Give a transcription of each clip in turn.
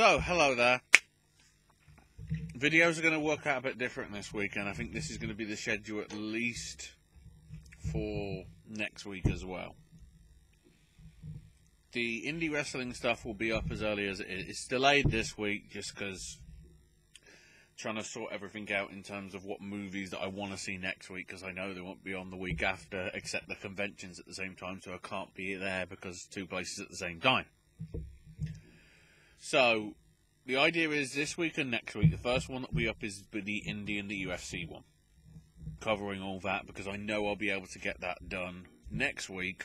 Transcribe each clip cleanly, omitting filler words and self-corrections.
So, hello there. Videos are going to work out a bit different this week, and I think this is going to be the schedule at least for next week as well. The indie wrestling stuff will be up as early as it is. It's delayed this week just because trying to sort everything out in terms of what movies that I want to see next week, because I know they won't be on the week after, except the conventions at the same time, so I can't be there because two places at the same time. So, the idea is this week and next week, the first one that will be up is the Indy and the UFC one. Covering all that, because I know I'll be able to get that done next week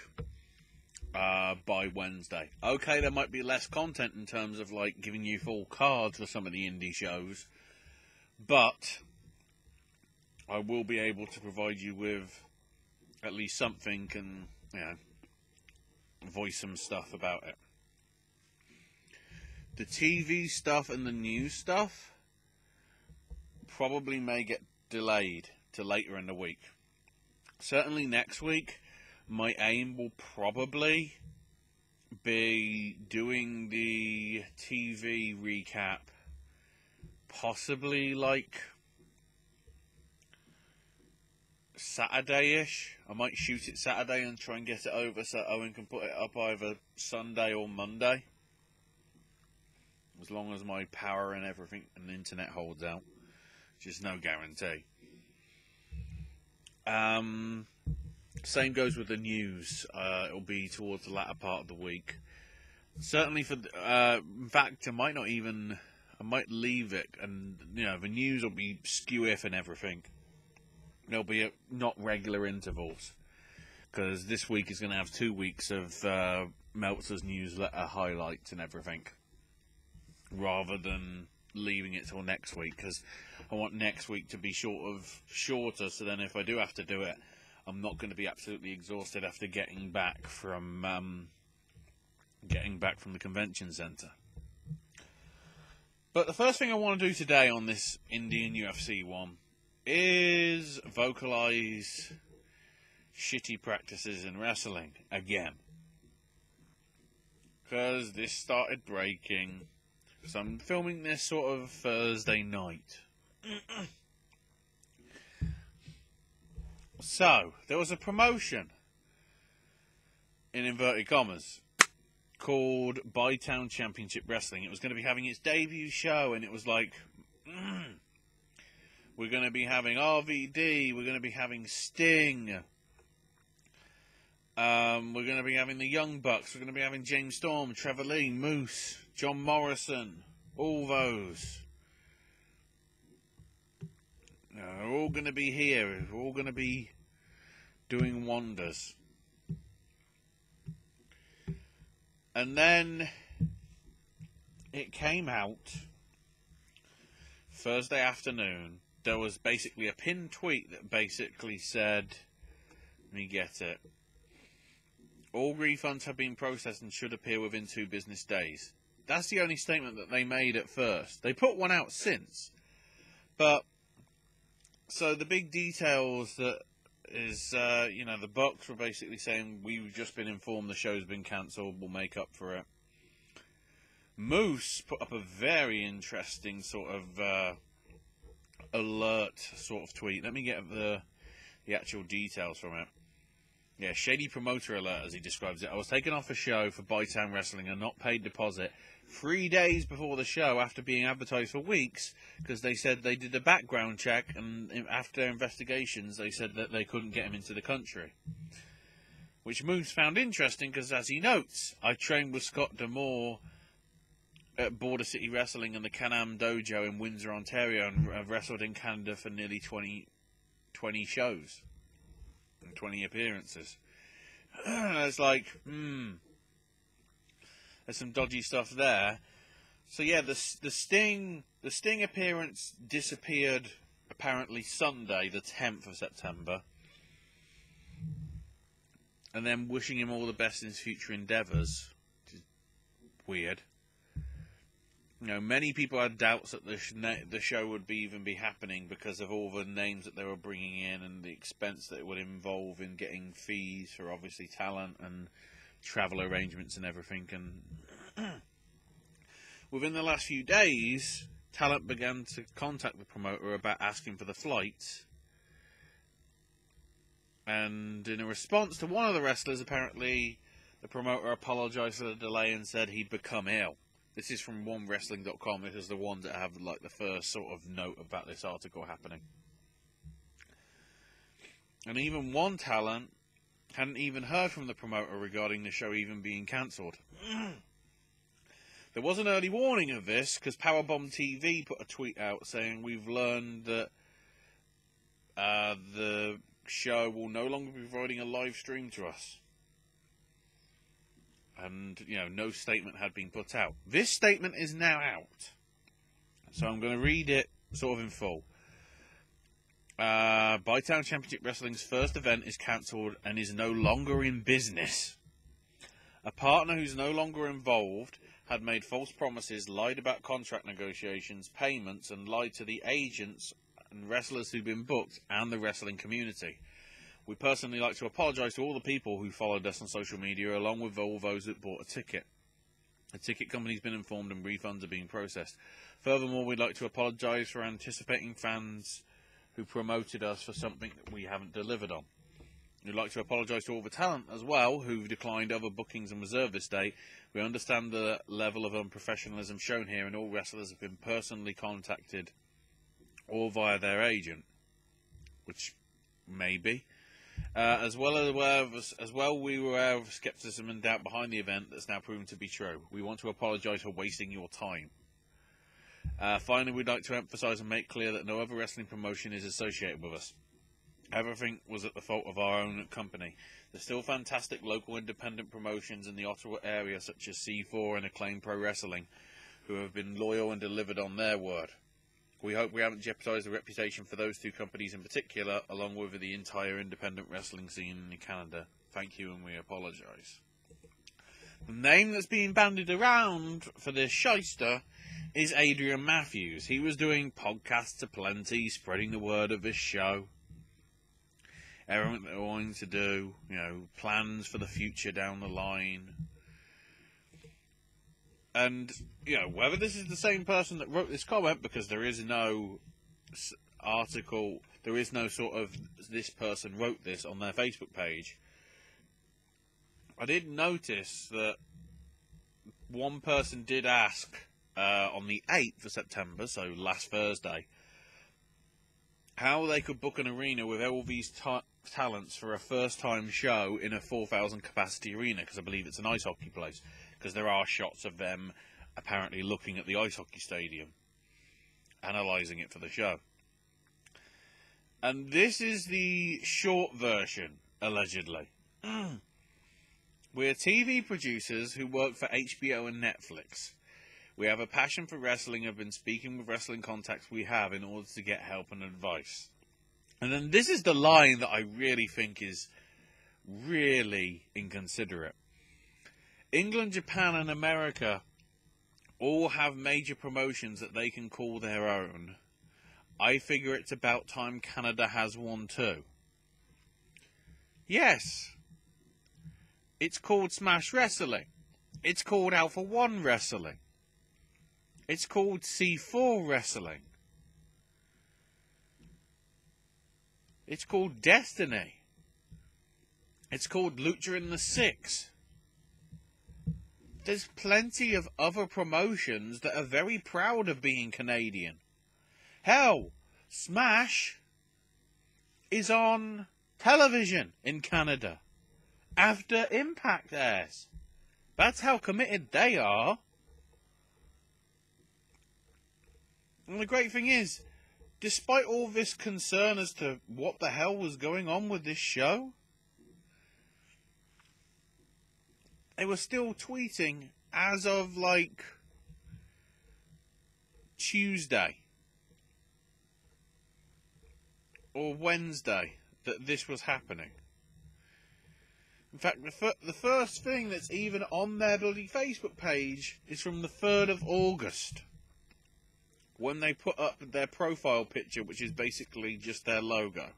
by Wednesday. Okay, there might be less content in terms of like giving you full cards for some of the indie shows, but I will be able to provide you with at least something and, you know, voice some stuff about it. The TV stuff and the news stuff probably may get delayed to later in the week. Certainly next week, my aim will probably be doing the TV recap, possibly like Saturday-ish. I might shoot it Saturday and try and get it over so Owen can put it up either Sunday or Monday. As long as my power and everything and the internet holds out. Just no guarantee. Same goes with the news. It'll be towards the latter part of the week. Certainly for, in fact, I might leave it, and, you know, the news will be skew-if and everything. There'll be not regular intervals. Because this week is going to have 2 weeks of Meltzer's newsletter highlights and everything, rather than leaving it till next week, because I want next week to be shorter, so then if I do have to do it, I'm not going to be absolutely exhausted after getting back from the convention centre. But the first thing I want to do today on this Indian UFC one is vocalise shitty practices in wrestling again, because this started breaking. So I'm filming this sort of Thursday night. So, there was a promotion, in inverted commas, called Bytown Championship Wrestling. It was going to be having its debut show, and it was like, we're going to be having RVD, we're going to be having Sting, we're going to be having the Young Bucks, we're going to be having James Storm, Trevor Lee, Moose, John Morrison, all those. They're all going to be here. We're all going to be doing wonders. And then it came out Thursday afternoon. There was basically a pinned tweet that basically said, let me get it. All refunds have been processed and should appear within 2 business days. That's the only statement that they made at first. They put one out since. But, so the big details that is, the Bucks were basically saying, we've just been informed the show's been cancelled, we'll make up for it. Moose put up a very interesting sort of alert sort of tweet. Let me get the actual details from it. Yeah, shady promoter alert, as he describes it. I was taken off a show for Bytown Wrestling and not paid deposit 3 days before the show after being advertised for weeks, because they said they did a background check, and after investigations they said that they couldn't get him into the country. Which Moose found interesting, because as he notes, I trained with Scott D'Amore at Border City Wrestling and the Can-Am Dojo in Windsor, Ontario, and I've wrestled in Canada for nearly 20 shows. 20 appearances. It's like, there's some dodgy stuff there. So yeah, the Sting appearance disappeared apparently Sunday, the 10th of September. And then wishing him all the best in his future endeavours, which is weird. You know, many people had doubts that the show would even be happening because of all the names that they were bringing in and the expense that it would involve in getting fees for obviously talent and travel arrangements and everything. And within the last few days, talent began to contact the promoter about asking for the flights. And in a response to one of the wrestlers, apparently, the promoter apologised for the delay and said he'd become ill. This is from OneWrestling.com. This is the ones that have like the first sort of note about this article happening. And even one talent hadn't even heard from the promoter regarding the show even being cancelled. There was an early warning of this because Powerbomb TV put a tweet out saying, "We've learned that the show will no longer be providing a live stream to us." And, no statement had been put out. This statement is now out. So I'm going to read it sort of in full. Bytown Championship Wrestling's first event is cancelled and is no longer in business. A partner who's no longer involved had made false promises, lied about contract negotiations, payments, and lied to the agents and wrestlers who've been booked and the wrestling community. We personally like to apologise to all the people who followed us on social media, along with all those that bought a ticket. The ticket company's been informed and refunds are being processed. Furthermore, we'd like to apologise for anticipating fans who promoted us for something that we haven't delivered on. We'd like to apologise to all the talent as well who've declined other bookings and reserved this date. We understand the level of unprofessionalism shown here, and all wrestlers have been personally contacted or via their agent, which may be. We were aware of scepticism and doubt behind the event that's now proven to be true. We want to apologise for wasting your time. Finally, we'd like to emphasise and make clear that no other wrestling promotion is associated with us. Everything was at the fault of our own company. There's still fantastic local independent promotions in the Ottawa area, such as C4 and Acclaim Pro Wrestling, who have been loyal and delivered on their word. We hope we haven't jeopardised the reputation for those two companies in particular, along with the entire independent wrestling scene in Canada. Thank you, and we apologise. The name that's being bandied around for this shyster is Adrian Matthews. He was doing podcasts aplenty, spreading the word of this show. Everything they're wanting to do, plans for the future down the line. And, whether this is the same person that wrote this comment, because there is no article, there is no sort of, this person wrote this on their Facebook page. I did notice that one person did ask on the 8th of September, so last Thursday, how they could book an arena with all these talents for a first-time show in a 4,000 capacity arena, because I believe it's an ice hockey place. Because there are shots of them apparently looking at the ice hockey stadium, analysing it for the show. And this is the short version, allegedly. We're TV producers who work for HBO and Netflix. We have a passion for wrestling and have been speaking with wrestling contacts we have in order to get help and advice. And then this is the line that I really think is really inconsiderate. England, Japan, and America all have major promotions that they can call their own. I figure it's about time Canada has one too. Yes. It's called Smash Wrestling. It's called Alpha One Wrestling. It's called C4 Wrestling. It's called Destiny. It's called Lucha in the Six. There's plenty of other promotions that are very proud of being Canadian. Hell, Smash is on television in Canada after Impact airs. That's how committed they are. And the great thing is, despite all this concern as to what the hell was going on with this show, they were still tweeting as of, Tuesday or Wednesday that this was happening. In fact, the first thing that's even on their bloody Facebook page is from the 3rd of August, when they put up their profile picture, which is basically just their logo.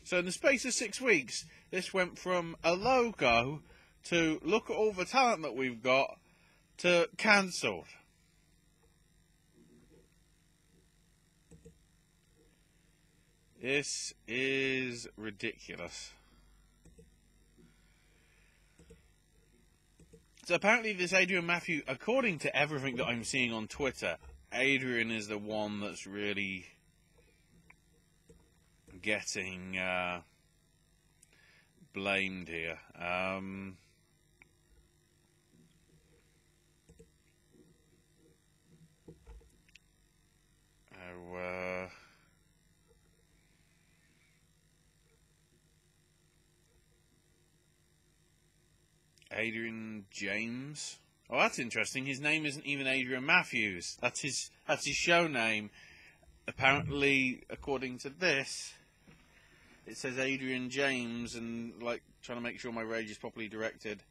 So in the space of 6 weeks, this went from a logo to look at all the talent that we've got to cancelled. This is ridiculous. So apparently this Adrian Matthews, according to everything that I'm seeing on Twitter, Adrian is the one that's really getting blamed here. Adrian James. Oh, that's interesting. His name isn't even Adrian Matthews. That's his show name. Apparently, according to this, it says Adrian James, and like trying to make sure my rage is properly directed.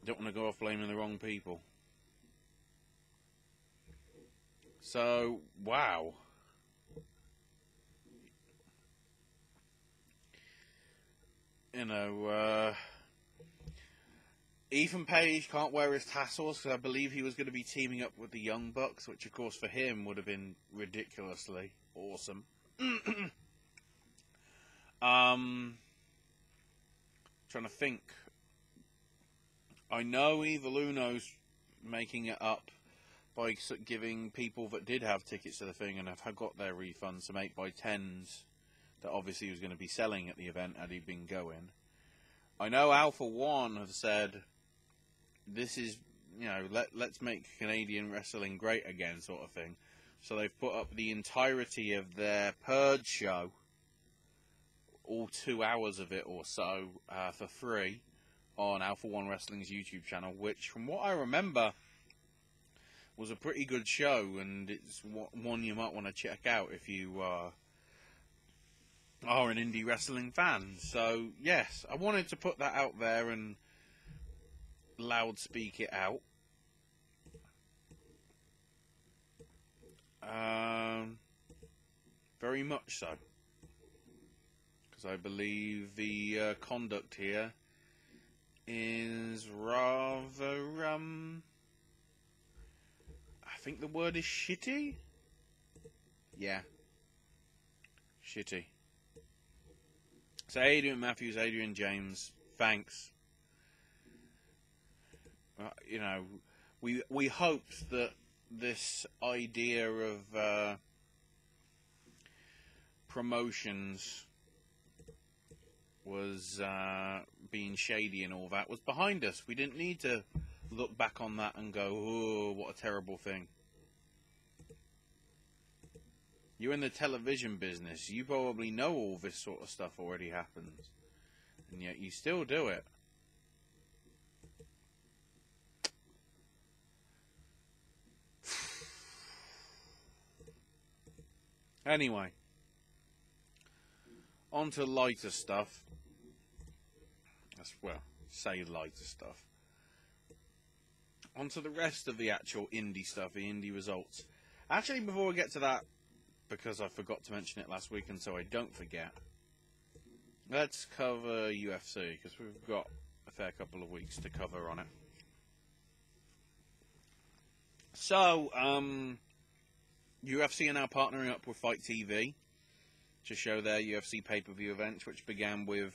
Don't want to go off blaming the wrong people. So, wow. You know, Ethan Page can't wear his tassels because I believe he was going to be teaming up with the Young Bucks, which of course for him would have been ridiculously awesome. Trying to think. I know Evil Uno's making it up by giving people that did have tickets to the thing and have got their refunds some 8x10s that obviously he was going to be selling at the event had he been going. I know Alpha One have said this is, you know, let's make Canadian wrestling great again sort of thing. So they've put up the entirety of their Purge show, all 2 hours of it or so, for free on Alpha One Wrestling's YouTube channel, which from what I remember was a pretty good show, and it's one you might want to check out if you are an indie wrestling fan. So yes, I wanted to put that out there and loudspeak it out. Very much so, because I believe the conduct here is rather I think the word is shitty. Yeah, shitty. So Adrian Matthews, Adrian James, thanks. You know, we hoped that this idea of promotions was being shady and all that was behind us. We didn't need to look back on that and go, oh, what a terrible thing. You're in the television business. You probably know all this sort of stuff already happens. And yet you still do it. Anyway. On to lighter stuff. Well, say lighter stuff. On to the rest of the actual indie stuff, the indie results. Actually, before we get to that, because I forgot to mention it last week and so I don't forget, let's cover UFC, because we've got a fair couple of weeks to cover on it. So, UFC are now partnering up with Fight TV to show their UFC pay-per-view events, which began with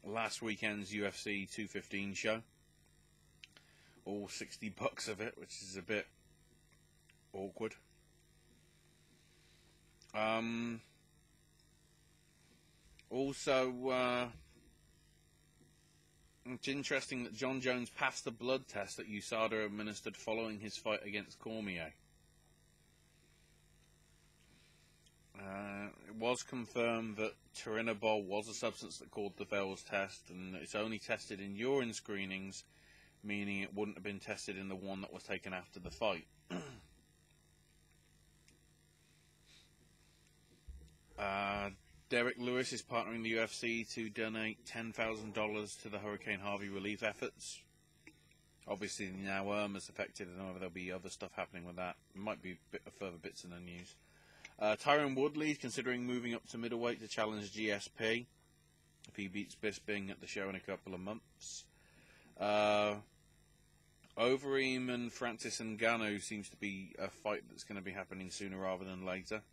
last weekend's UFC 215 show. All $60 of it, which is a bit awkward. Also, it's interesting that Jon Jones passed the blood test that USADA administered following his fight against Cormier. It was confirmed that turinabol was a substance that caused the Fells test, and it's only tested in urine screenings, meaning it wouldn't have been tested in the one that was taken after the fight. Derek Lewis is partnering the UFC to donate $10,000 to the Hurricane Harvey relief efforts. Obviously, now Irma's affected, and there'll be other stuff happening with that. There might be further bits in the news. Tyron Woodley is considering moving up to middleweight to challenge GSP if he beats Bisping at the show in a couple of months. Overeem and Francis Ngannou seems to be a fight that's going to be happening sooner rather than later.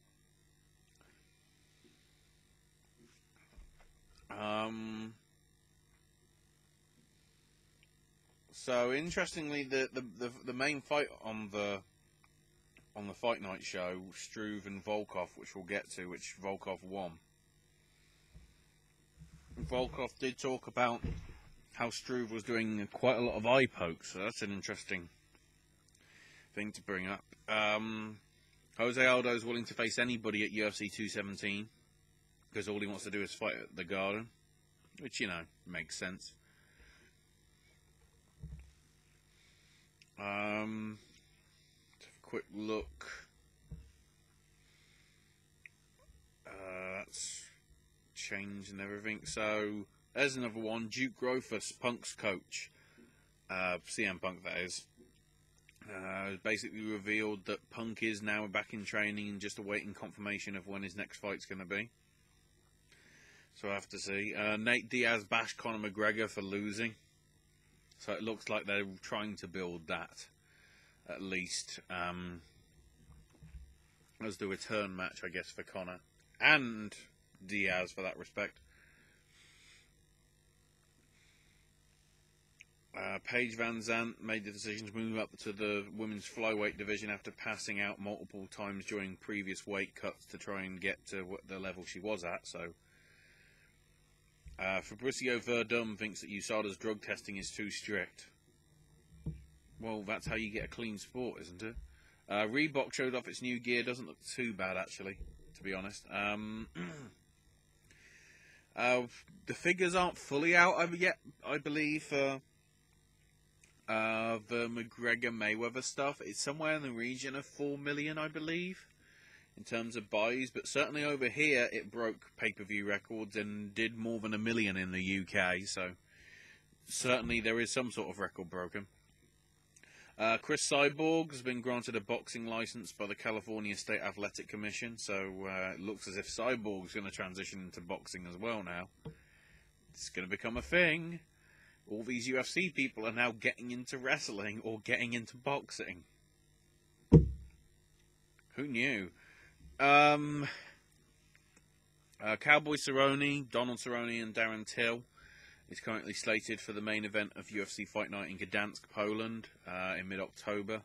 So interestingly, the main fight on the Fight Night show, Struve and Volkov, which we'll get to, which Volkov won. Volkov did talk about how Struve was doing quite a lot of eye pokes, so that's an interesting thing to bring up. Jose Aldo is willing to face anybody at UFC 217 because all he wants to do is fight at the Garden, which, you know, makes sense. Quick look. That's changed and everything. So there's another one. Duke Rothfuss, Punk's coach, CM Punk, that is, basically revealed that Punk is now back in training and just awaiting confirmation of when his next fight's going to be. So I have to see. Nate Diaz bashed Conor McGregor for losing. So it looks like they're trying to build that, at least, as the return match, I guess, for Conor. And Diaz, for that respect. Paige Van Zandt made the decision to move up to the women's flyweight division after passing out multiple times during previous weight cuts to try and get to what the level she was at. So Fabricio Verdum thinks that USADA's drug testing is too strict. Well, that's how you get a clean sport, isn't it? Reebok showed off its new gear. Doesn't look too bad, actually, to be honest. The figures aren't fully out yet, I believe, for the McGregor-Mayweather stuff. It's somewhere in the region of 4 million, I believe, in terms of buys. But certainly over here, it broke pay-per-view records and did more than 1 million in the UK. So certainly there is some sort of record broken. Chris Cyborg has been granted a boxing license by the California State Athletic Commission, so it looks as if Cyborg's going to transition into boxing as well now. It's going to become a thing. All these UFC people are now getting into wrestling or getting into boxing. Who knew? Cowboy Cerrone, Donald Cerrone and Darren Till is currently slated for the main event of UFC Fight Night in Gdansk, Poland, in mid-October.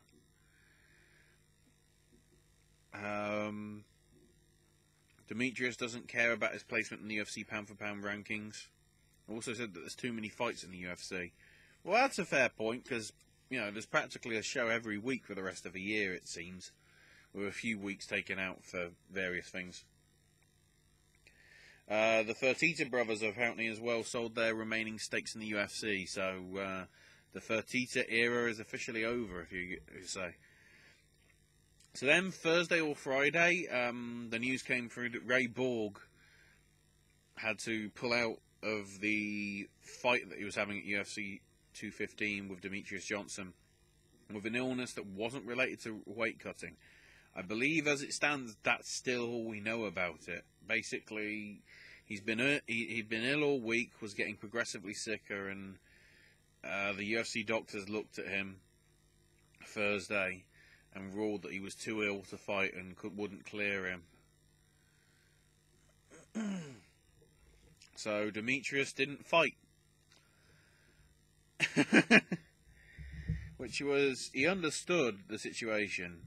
Demetrius doesn't care about his placement in the UFC pound-for-pound rankings. Also said that there's too many fights in the UFC. Well, that's a fair point, because, you know, there's practically a show every week for the rest of the year, it seems, with a few weeks taken out for various things. The Fertitta brothers have apparently as well sold their remaining stakes in the UFC, so the Fertitta era is officially over, if you say. So then, Thursday or Friday, the news came through that Ray Borg had to pull out of the fight that he was having at UFC 215 with Demetrius Johnson with an illness that wasn't related to weight cutting. I believe, as it stands, that's still all we know about it. Basically, he'd been ill all week, was getting progressively sicker, and the UFC doctors looked at him Thursday and ruled that he was too ill to fight and wouldn't clear him. So Demetrius didn't fight. Which was, he understood the situation,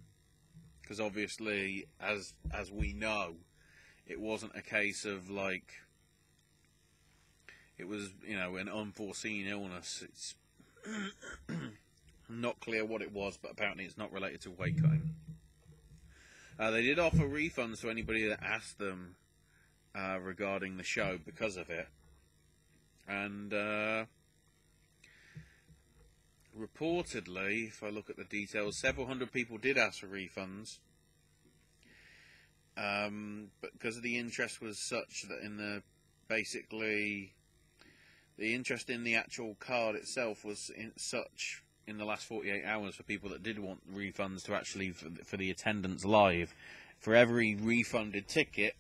because obviously, as we know, it wasn't a case of, like, it was, you know, an unforeseen illness. It's not clear what it was, but apparently it's not related to weight cutting. They did offer refunds to anybody that asked them regarding the show because of it. And reportedly, if I look at the details, several hundred people did ask for refunds. But because the interest was such that basically the interest in the actual card itself was in the last 48 hours for people that did want refunds to actually for the attendance live. For every refunded ticket,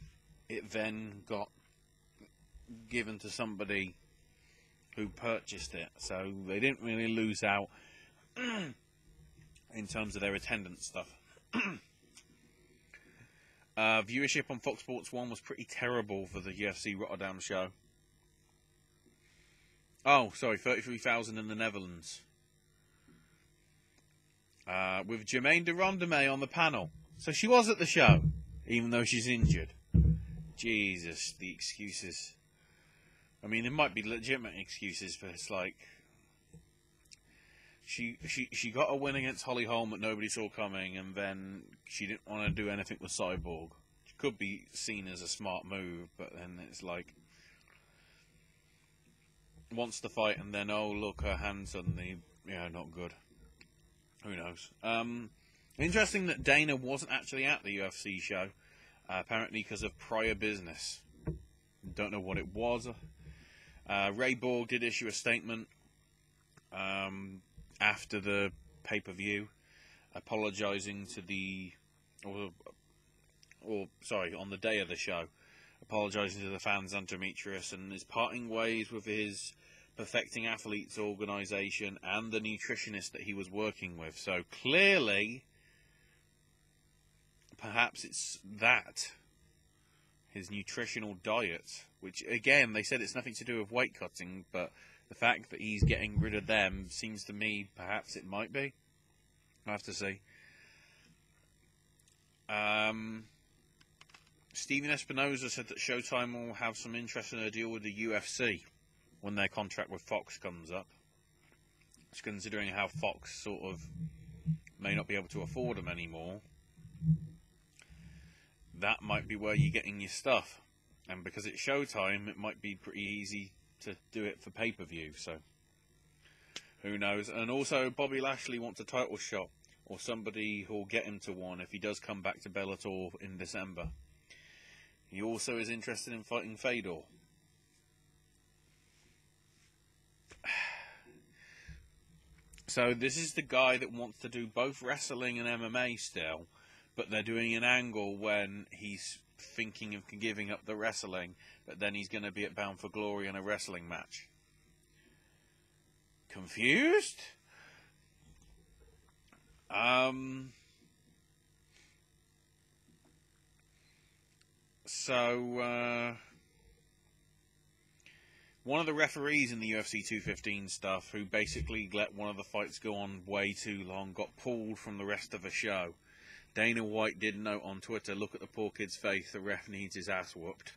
it then got given to somebody who purchased it, so they didn't really lose out in terms of their attendance stuff. Viewership on Fox Sports 1 was pretty terrible for the UFC Rotterdam show. Oh, sorry, 33,000 in the Netherlands. With Jermaine de Rondemay on the panel. So she was at the show, even though she's injured. Jesus, the excuses. I mean, there might be legitimate excuses, but it's like... She got a win against Holly Holm that nobody saw coming, and then she didn't want to do anything with Cyborg. It could be seen as a smart move, but then it's like... Wants to fight, and then, oh, look, her hand suddenly... Yeah, not good. Who knows? Interesting that Dana wasn't actually at the UFC show, apparently because of prior business. Don't know what it was. Ray Borg did issue a statement after the pay-per-view, apologising to the... sorry, on the day of the show, apologising to the fans and Demetrius, and is parting ways with his Perfecting Athletes organisation and the nutritionist that he was working with. So clearly, perhaps it's that, his nutritional diet, which again, they said it's nothing to do with weight cutting, but the fact that he's getting rid of them seems to me perhaps it might be. I'll have to see. Steven Espinoza said that Showtime will have some interest in a deal with the UFC when their contract with Fox comes up. Just considering how Fox sort of may not be able to afford them anymore, that might be where you're getting your stuff. And because it's Showtime, it might be pretty easy to do it for pay-per-view, so who knows. And also, Bobby Lashley wants a title shot, or somebody who'll get him to one if he does come back to Bellator in December. He also is interested in fighting Fedor. So this is the guy that wants to do both wrestling and MMA still, but they're doing an angle when he's thinking of giving up the wrestling, but then he's going to be at Bound for Glory in a wrestling match. Confused? One of the referees in the UFC 215 stuff, who basically let one of the fights go on way too long, got pulled from the rest of the show. Dana White did note on Twitter, look at the poor kid's face, the ref needs his ass whooped.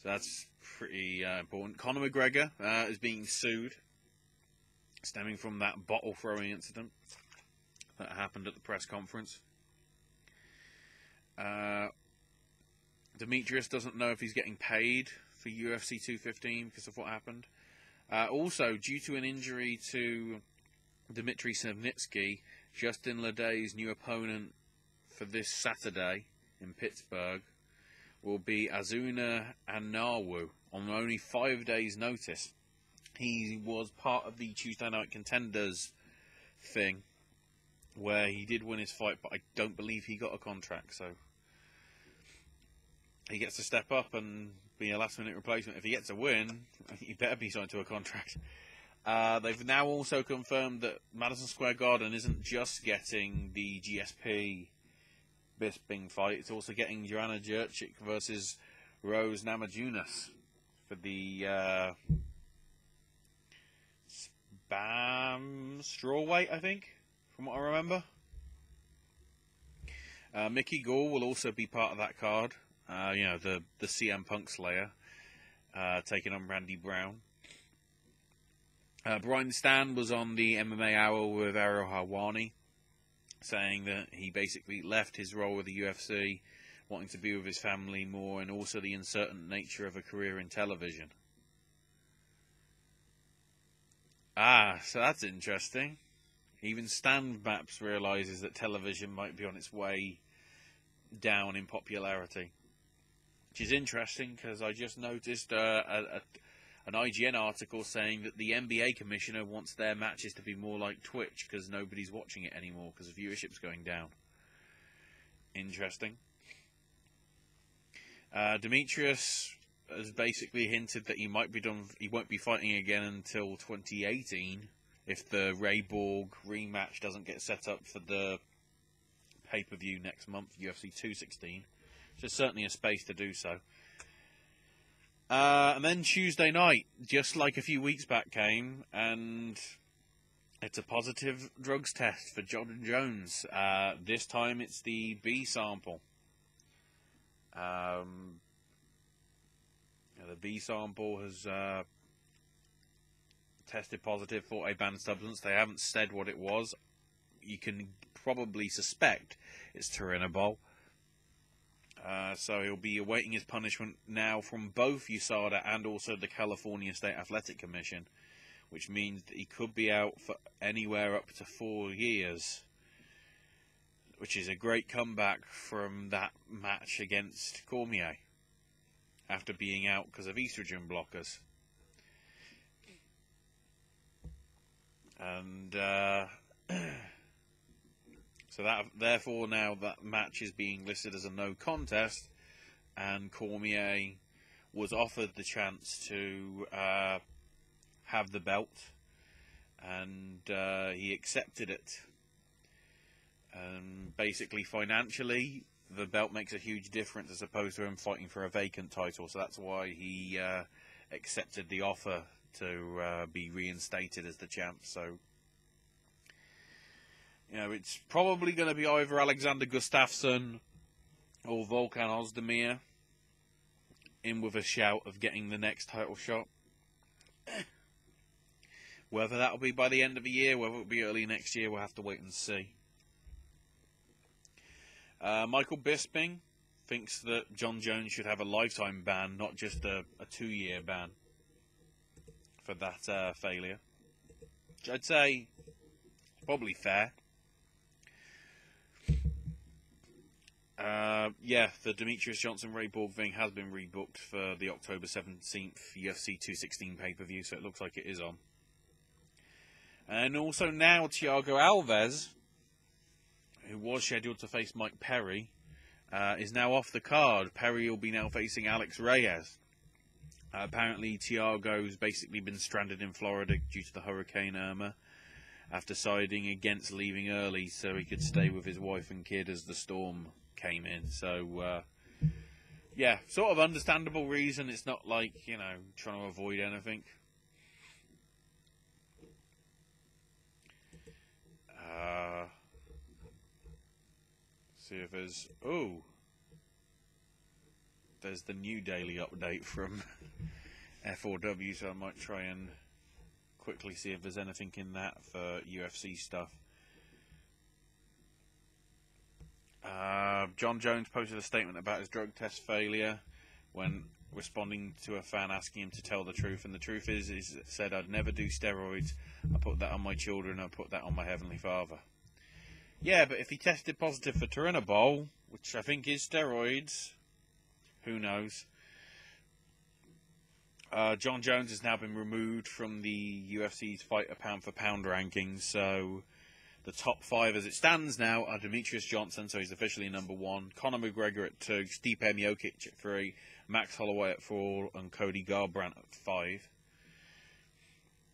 So that's pretty important. Conor McGregor is being sued, stemming from that bottle throwing incident that happened at the press conference. Demetrius doesn't know if he's getting paid for UFC 215 because of what happened. Also, due to an injury to Dmitry Sevnitsky, Justin Leday's new opponent for this Saturday in Pittsburgh will be Azuna Anawu on only 5 days' notice. He was part of the Tuesday Night Contenders thing, where he did win his fight, but I don't believe he got a contract, so he gets to step up and be a last-minute replacement. If he gets a win, he better be signed to a contract. They've now also confirmed that Madison Square Garden isn't just getting the GSP Bisping fight, it's also getting Joanna Jędrzejczyk versus Rose Namajunas for the Spam strawweight, I think, from what I remember. Mickey Gall will also be part of that card. The CM Punk Slayer, taking on Randy Brown. Brian Stan was on the MMA Hour with Ariel Helwani, saying that he basically left his role with the UFC, wanting to be with his family more, and also the uncertain nature of a career in television. So that's interesting. Even Stan Maps realises that television might be on its way down in popularity. Which is interesting, because I just noticed an IGN article saying that the NBA commissioner wants their matches to be more like Twitch, because nobody's watching it anymore, because the viewership's going down. Interesting. Demetrius has basically hinted that he won't be fighting again until 2018, if the Ray Borg rematch doesn't get set up for the pay-per-view next month, UFC 216. There's certainly a space to do so. And then Tuesday night, just like a few weeks back, came, and it's a positive drugs test for Jon Jones. This time it's the B sample. The B sample has tested positive for a banned substance. They haven't said what it was. You can probably suspect it's turinabol. So he'll be awaiting his punishment now from both USADA and also the California State Athletic Commission, which means that he could be out for anywhere up to 4 years, which is a great comeback from that match against Cormier after being out because of estrogen blockers. And so that, therefore, now that match is being listed as a no contest, and Cormier was offered the chance to have the belt, and he accepted it. And basically, financially, the belt makes a huge difference as opposed to him fighting for a vacant title. So that's why he accepted the offer to be reinstated as the champ. So, you know, it's probably going to be either Alexander Gustafsson or Volkan Ozdemir in with a shout of getting the next title shot. Whether that'll be by the end of the year, whether it'll be early next year, we'll have to wait and see. Michael Bisping thinks that Jon Jones should have a lifetime ban, not just a 2-year ban for that failure. Which I'd say is probably fair. Yeah, the Demetrius Johnson-Ray Borg thing has been rebooked for the October 17th UFC 216 pay-per-view, so it looks like it is on. And also now Thiago Alvarez, who was scheduled to face Mike Perry, is now off the card. Perry will be now facing Alex Reyes. Apparently Thiago's basically been stranded in Florida due to the Hurricane Irma, after siding against leaving early so he could stay with his wife and kid as the storm came in. So, yeah, sort of understandable reason. It's not like, you know, trying to avoid anything. See if there's... Oh! There's the new daily update from F4W, so I might try and quickly see if there's anything in that for UFC stuff. Jon Jones posted a statement about his drug test failure when responding to a fan asking him to tell the truth, and the truth is it said, "I'd never do steroids. I put that on my children. I put that on my Heavenly Father." Yeah, but if he tested positive for turinabol, which I think is steroids, who knows? Jon Jones has now been removed from the UFC's fighter pound-for-pound rankings, so the top 5 as it stands now are Demetrius Johnson, so he's officially number 1, Conor McGregor at 2, Stipe Miocic at 3, Max Holloway at 4, and Cody Garbrandt at 5.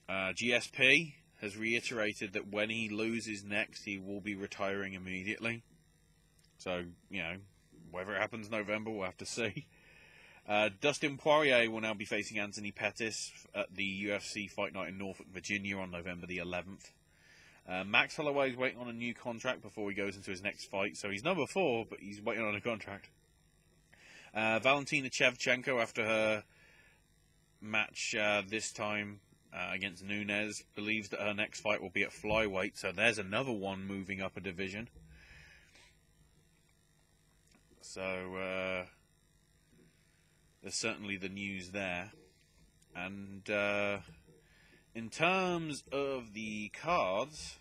GSP has reiterated that when he loses next, he will be retiring immediately. So, you know, whether it happens November, we'll have to see. Dustin Poirier will now be facing Anthony Pettis at the UFC Fight Night in Norfolk, Virginia on November the 11th. Max Holloway is waiting on a new contract before he goes into his next fight, so he's number 4, but he's waiting on a contract. Valentina Shevchenko, after her match this time against Nunes, believes that her next fight will be at flyweight, so there's another one moving up a division. So there's certainly the news there. And in terms of the cards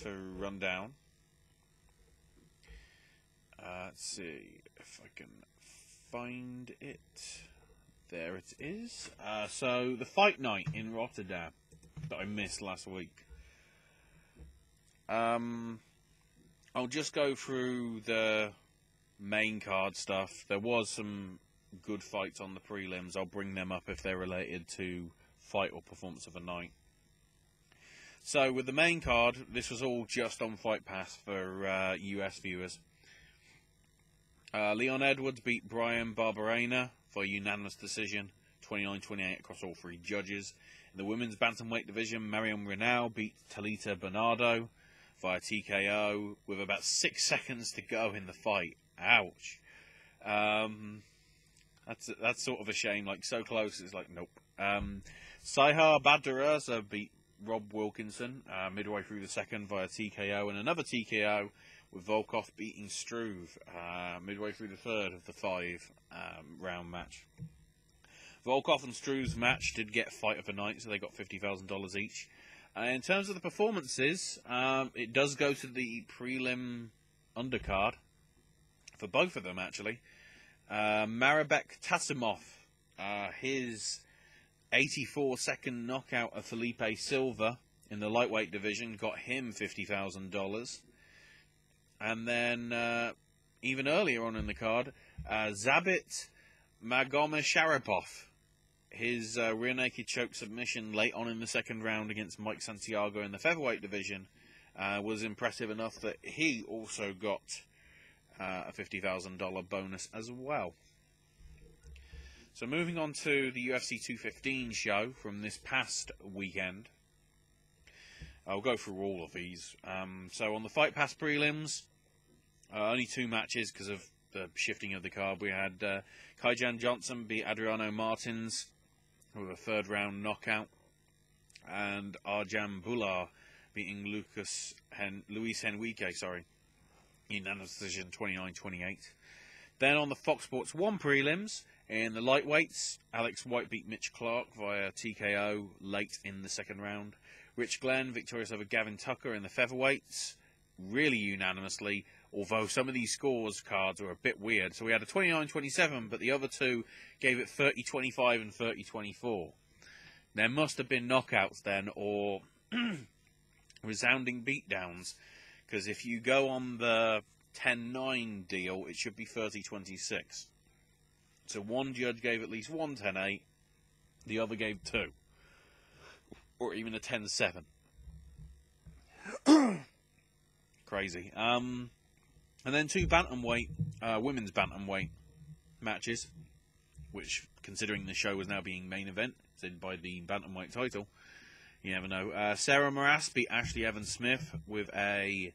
to run down, let's see if I can find it. There it is. So the fight night in Rotterdam that I missed last week. I'll just go through the main card stuff. There was some good fights on the prelims. I'll bring them up if they're related to fight or performance of a night. So with the main card, this was all just on Fight Pass for US viewers. Leon Edwards beat Brian Barberena for a unanimous decision, 29-28 across all three judges. In the women's bantamweight division, Mariam Renaud beat Talita Bernardo via TKO with about 6 seconds to go in the fight. Ouch. That's sort of a shame. Like, so close, it's like, nope. Saiha Badaraza beat Rob Wilkinson midway through the second via TKO, and another TKO with Volkov beating Struve midway through the third of the 5-round match. Volkov and Struve's match did get Fight of the Night, so they got $50,000 each. In terms of the performances, it does go to the prelim undercard for both of them, actually. Marabek Tasimov, his 84-second knockout of Felipe Silva in the lightweight division got him $50,000. And then, even earlier on in the card, Zabit Magomesharipov, his rear naked choke submission late on in the second round against Mike Santiago in the featherweight division was impressive enough that he also got a $50,000 bonus as well. So moving on to the UFC 215 show from this past weekend. I'll go through all of these. So on the Fight Pass prelims, only 2 matches because of the shifting of the card. We had Kaijan Johnson beat Adriano Martins with a 3rd-round knockout, and Arjan Bular beating Luis Henrique, unanimous decision 29-28. Then on the Fox Sports 1 prelims, in the lightweights, Alex White beat Mitch Clark via TKO late in the second round. Rich Glenn victorious over Gavin Tucker in the featherweights, really unanimously, although some of these scores cards were a bit weird. So we had a 29-27, but the other 2 gave it 30-25 and 30-24. There must have been knockouts then, or resounding beatdowns, because if you go on the 10-9 deal, it should be 30-26. So one judge gave at least one 10-8, the other gave 2. Or even a 10-7. Crazy. And then 2 bantamweight, women's bantamweight matches, which, considering the show was now being main event, by the bantamweight title, you never know. Sarah Moras beat Ashley Evans-Smith with a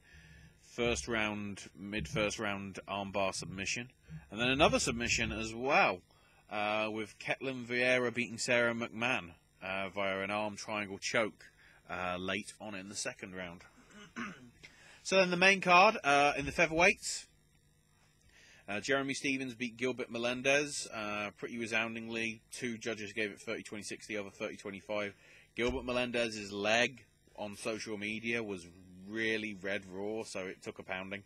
mid-first round armbar submission. And then another submission as well, with Ketlin Vieira beating Sarah McMahon via an arm triangle choke late on in the second round. So then the main card, in the featherweights, Jeremy Stevens beat Gilbert Melendez pretty resoundingly. 2 judges gave it 30-26, the other 30-25. Gilbert Melendez's leg on social media was really red raw, so it took a pounding.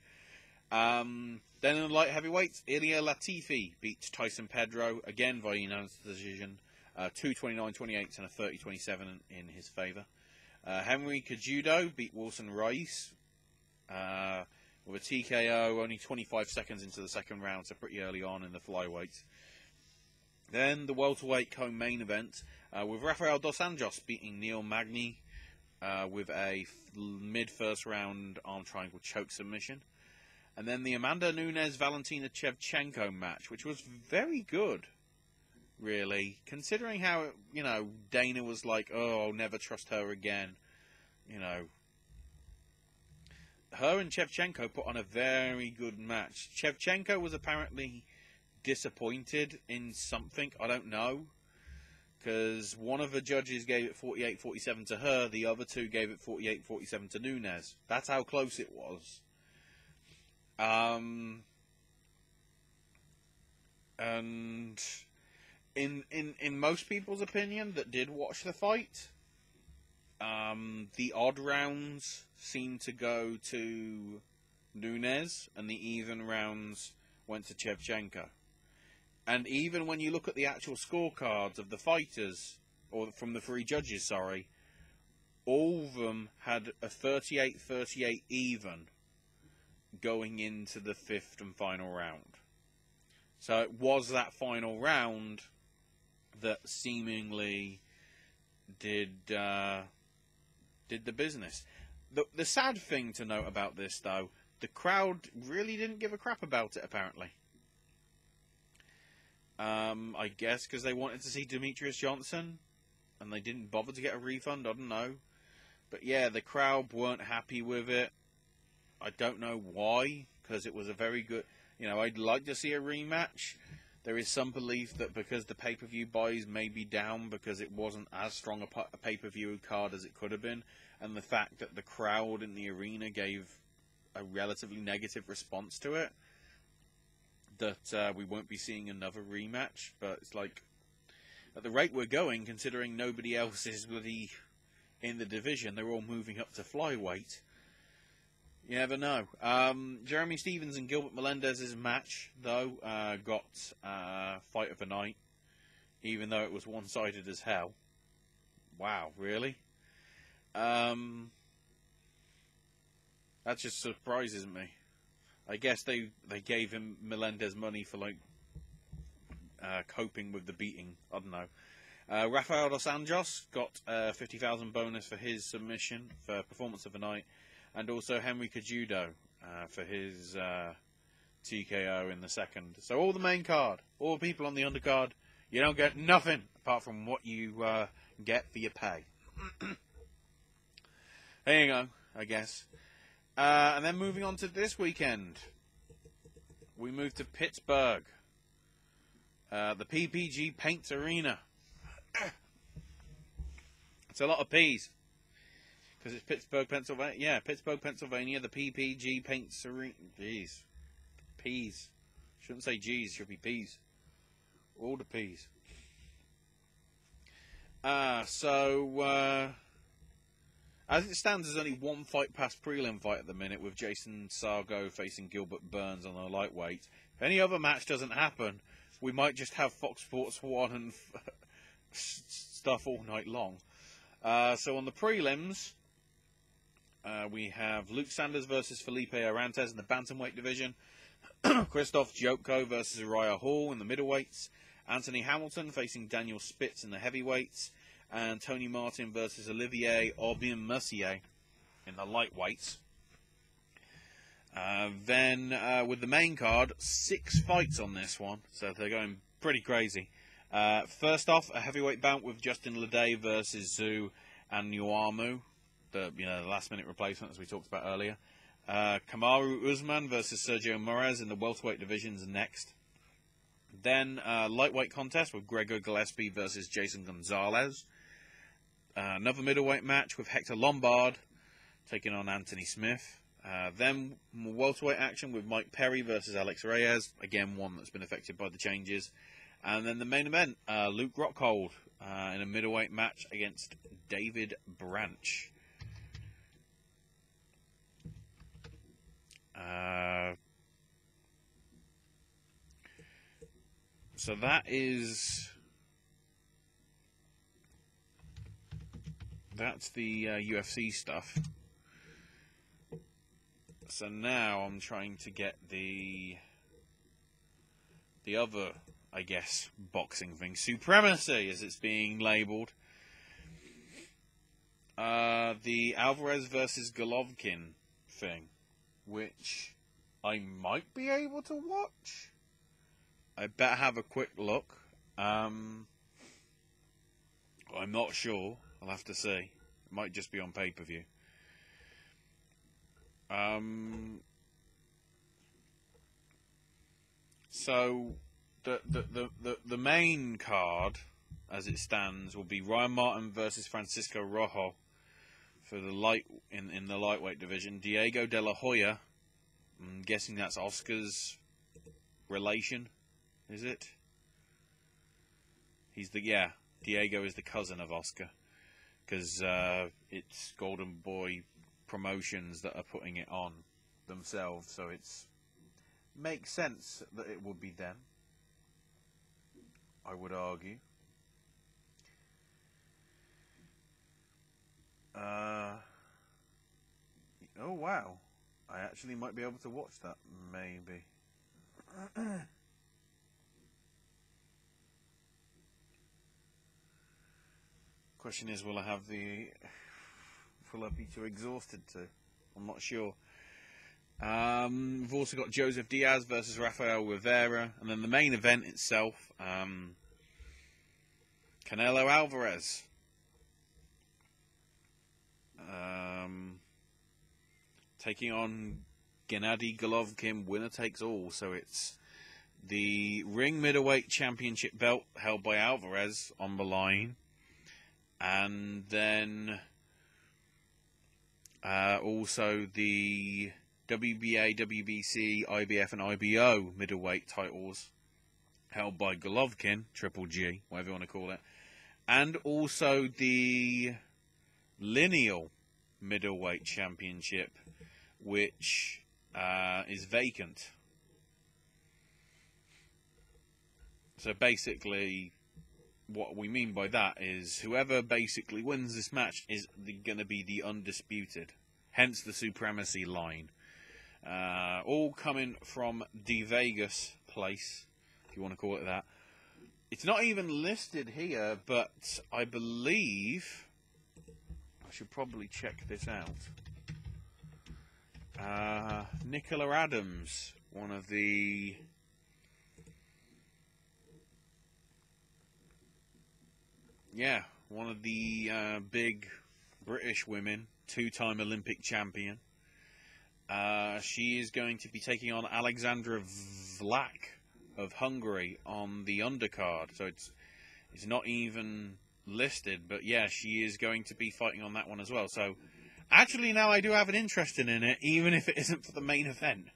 Then in the light heavyweights, Ilia Latifi beat Tyson Pedro, again via unanimous decision, 2 29-28 and a 30-27 in his favour. Henry Cejudo beat Wilson Rice with a TKO only 25 seconds into the second round, so pretty early on in the flyweights. Then the welterweight co-main event, with Rafael Dos Anjos beating Neil Magny with a mid-first round arm triangle choke submission. And then the Amanda Nunes-Valentina Shevchenko match, which was very good, really, considering how, Dana was like, oh, I'll never trust her again. Her and Shevchenko put on a very good match. Shevchenko was apparently disappointed in something, I don't know, because one of the judges gave it 48-47 to her, the other 2 gave it 48-47 to Nunes. That's how close it was. And in most people's opinion that did watch the fight, the odd rounds seemed to go to Nunes, and the even rounds went to Shevchenko. And even when you look at the actual scorecards of the fighters, or from the 3 judges, sorry, all of them had a 38-38 even going into the 5th and final round. So it was that final round that seemingly did the business. The sad thing to note about this, though, the crowd really didn't give a crap about it, apparently. I guess because they wanted to see Demetrius Johnson, and they didn't bother to get a refund. I don't know. But yeah, the crowd weren't happy with it. I don't know why, because it was a very good... I'd like to see a rematch. There is some belief that because the pay-per-view buys may be down because it wasn't as strong a pay-per-view card as it could have been, and the fact that the crowd in the arena gave a relatively negative response to it, that we won't be seeing another rematch. But it's like, at the rate we're going, considering nobody else is really in the division, they're all moving up to flyweight. You never know. Jeremy Stevens and Gilbert Melendez's match, though, got Fight of the Night, even though it was one-sided as hell. Wow, really? That just surprises me. I guess they gave him Melendez money for, coping with the beating. I don't know. Rafael dos Anjos got a 50,000 bonus for his submission for Performance of the Night. And also Henry Cejudo for his TKO in the second. So all the main card, all the people on the undercard, you don't get nothing apart from what you get for your pay. There you go, I guess. And then moving on to this weekend, we move to Pittsburgh, the PPG Paints Arena. It's a lot of P's. Because it's Pittsburgh, Pennsylvania. Yeah, Pittsburgh, Pennsylvania, the PPG Paints Arena. Jeez. P's. Shouldn't say G's, should be P's. All the P's. As it stands, there's only one fight past prelim fight at the minute, with Jason Sargo facing Gilbert Burns on a lightweight. If any other match doesn't happen, we might just have Fox Sports 1 and stuff all night long. So on the prelims, we have Luke Sanders versus Felipe Arantes in the bantamweight division. Christoph Jotko versus Uriah Hall in the middleweights. Anthony Hamilton facing Daniel Spitz in the heavyweights. And Tony Martin versus Olivier Aubin-Mercier in the lightweights. Then with the main card, 6 fights on this one. So they're going pretty crazy. First off, a heavyweight bout with Justin Leday versus Zhu and Nuamu, the last-minute replacement, as we talked about earlier. Kamaru Usman versus Sergio Moraes in the welterweight divisions next. Then lightweight contest with Gregor Gillespie versus Jason Gonzalez. Another middleweight match with Hector Lombard taking on Anthony Smith. Then more welterweight action with Mike Perry versus Alex Reyes. Again, one that's been affected by the changes. And then the main event, Luke Rockhold in a middleweight match against David Branch. So that's the UFC stuff. So now I'm trying to get the other, I guess, boxing thing. Supremacy, as it's being labelled. The Alvarez versus Golovkin thing, which I might be able to watch. I better have a quick look. I'm not sure. I'll have to see. It might just be on pay-per-view. So the main card, as it stands, will be Ryan Martin versus Francisco Rojo for the in the lightweight division. Diego De La Hoya, I'm guessing that's Oscar's relation, is it? Diego is the cousin of Oscar, because it's Golden Boy Promotions that are putting it on themselves, so it's makes sense that it would be them, I would argue. Oh wow, I actually might be able to watch that, maybe. Question is, will I be too exhausted to? I'm not sure. We've also got Joseph Diaz versus Rafael Rivera. And then the main event itself, Canelo Alvarez. Taking on Gennady Golovkin, winner takes all. So it's the Ring Middleweight Championship belt held by Alvarez on the line. And then also the WBA, WBC, IBF and IBO middleweight titles held by Golovkin, Triple G, whatever you want to call it. And also the lineal middleweight championship, which is vacant. So basically, what we mean by that is whoever basically wins this match is going to be the undisputed. Hence the supremacy line. All coming from the Vegas place, if you want to call it that. It's not even listed here, but I believe... I should probably check this out. Nicola Adams, one of the... Yeah, one of the big British women, two-time Olympic champion. She is going to be taking on Alexandra Vlach of Hungary on the undercard. So it's not even listed, but yeah, she is going to be fighting on that one as well. So actually now I do have an interest in it, even if it isn't for the main event.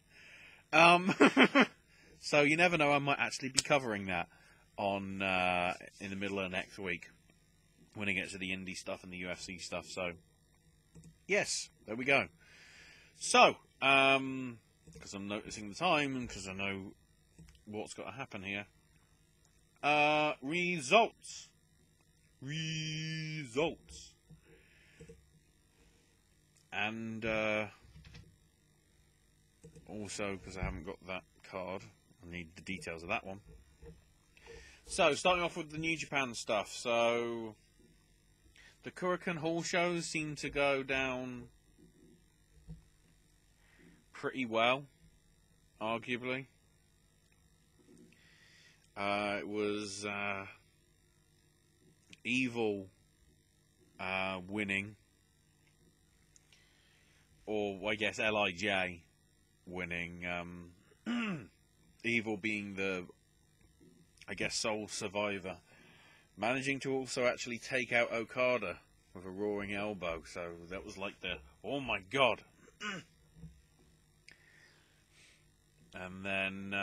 So you never know, I might actually be covering that on in the middle of next week when I get to the Indy stuff and the UFC stuff. So yes, there we go. So because I'm noticing the time and because I know what's got to happen here. Results. And also, because I haven't got that card, I need the details of that one. So, starting off with the New Japan stuff. So, the Kurikan Hall shows seem to go down pretty well, arguably. It was Evil winning, or I guess LIJ winning. Evil being the, I guess, sole survivor, managing to also actually take out Okada with a roaring elbow. So that was like the, oh my god. And then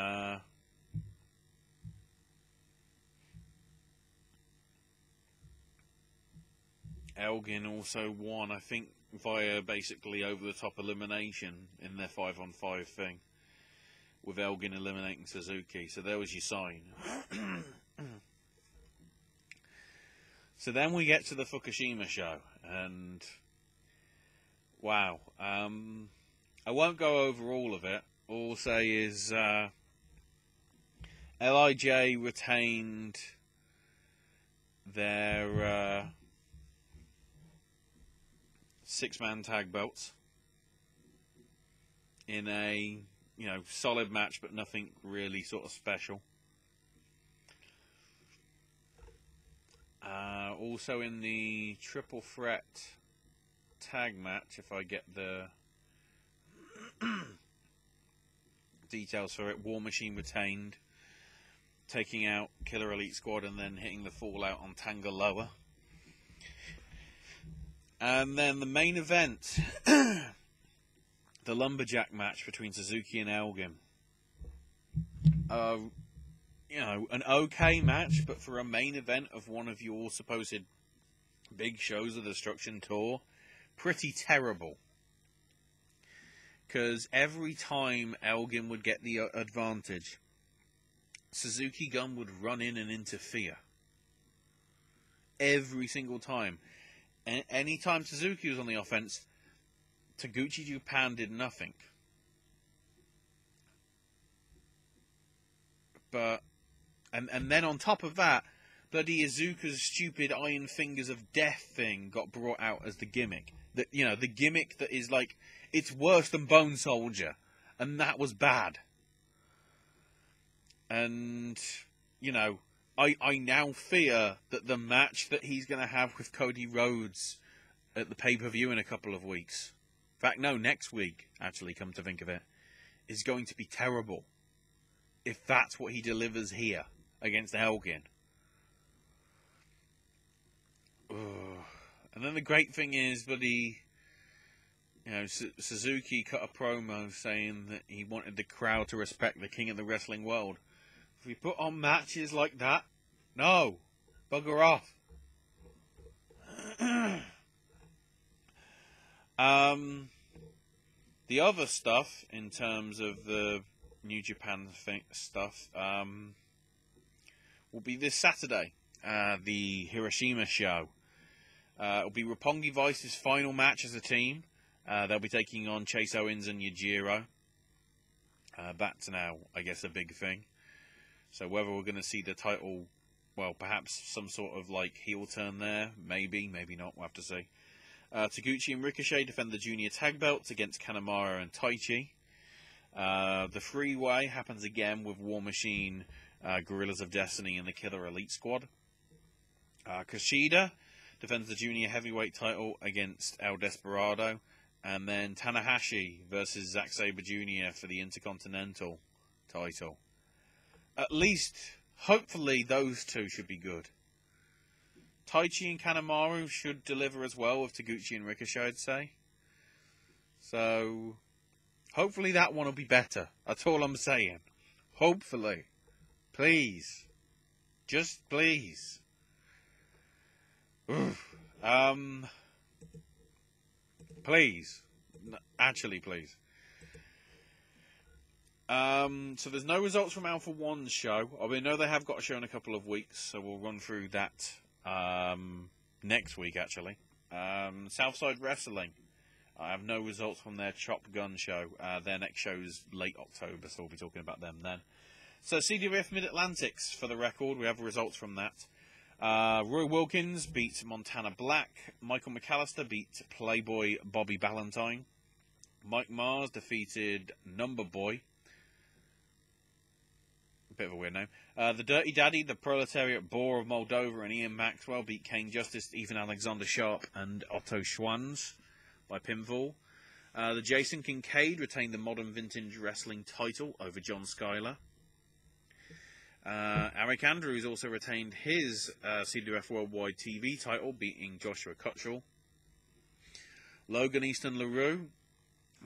Elgin also won, I think, via basically over-the-top elimination in their 5-on-5 thing, with Elgin eliminating Suzuki. So there was your sign. So then we get to the Fukushima show, and wow. I won't go over all of it. All I'll say is LIJ retained their 6-man tag belts in a, solid match, but nothing really sort of special. Also in the triple threat tag match, if I get the details for it, War Machine retained, taking out Killer Elite Squad and then hitting the fallout on Tangaloa. And then the main event, the Lumberjack match between Suzuki and Elgin. An okay match, but for a main event of one of your supposed big shows of the Destruction Tour, pretty terrible. Because every time Elgin would get the advantage, Suzuki Gun would run in and interfere. Every single time. And any time Suzuki was on the offense, Taguchi Japan did nothing. But and then on top of that, bloody Iizuka's stupid Iron Fingers of Death thing got brought out as the gimmick. The gimmick that is like, it's worse than Bone Soldier. And that was bad. And, you know, I now fear that the match that he's going to have with Cody Rhodes at the pay-per-view in a couple of weeks, in fact, no, next week, actually, come to think of it, is going to be terrible. If that's what he delivers here against Elgin. Ugh. And then the great thing is that Suzuki cut a promo saying that he wanted the crowd to respect the king of the wrestling world. If we put on matches like that, no, bugger off. The other stuff, in terms of the New Japan stuff, will be this Saturday, the Hiroshima show. It'll be Roppongi Vice's final match as a team. They'll be taking on Chase Owens and Yujiro. That's now, I guess, a big thing. So whether we're going to see the title, well, perhaps some sort of like heel turn there, maybe not, we'll have to see. Taguchi and Ricochet defend the junior tag belts against Kanemaru and Taichi. The three-way happens again with War Machine, Guerrillas of Destiny, and the Killer Elite Squad. Kushida defends the junior heavyweight title against El Desperado. And then Tanahashi versus Zack Sabre Jr. for the Intercontinental title. At least, hopefully, those two should be good. Taichi and Kanemaru should deliver as well with Taguchi and Ricochet, I'd say. So, hopefully that one will be better. That's all I'm saying. Hopefully. Please. Just please. Please. Actually, please. So there's no results from Alpha 1's show. I know they have got a show in a couple of weeks, so we'll run through that next week, actually. Southside Wrestling. I have no results from their Chop Gun show. Their next show is late October, so we'll be talking about them then. So CWF Mid-Atlantics, for the record, we have results from that. Roy Wilkins beat Montana Black. Michael McAllister beat Playboy Bobby Ballantyne. Mike Mars defeated Number Boy. A bit of a weird name. The Dirty Daddy, the Proletariat Boar of Moldova, and Ian Maxwell beat Kane Justice, Ethan Alexander Sharp, and Otto Schwanz by pinfall. The Jason Kincaid retained the Modern Vintage Wrestling title over John Schuyler. Eric Andrews also retained his CWF Worldwide TV title, beating Joshua Cutchell. Logan Easton LaRue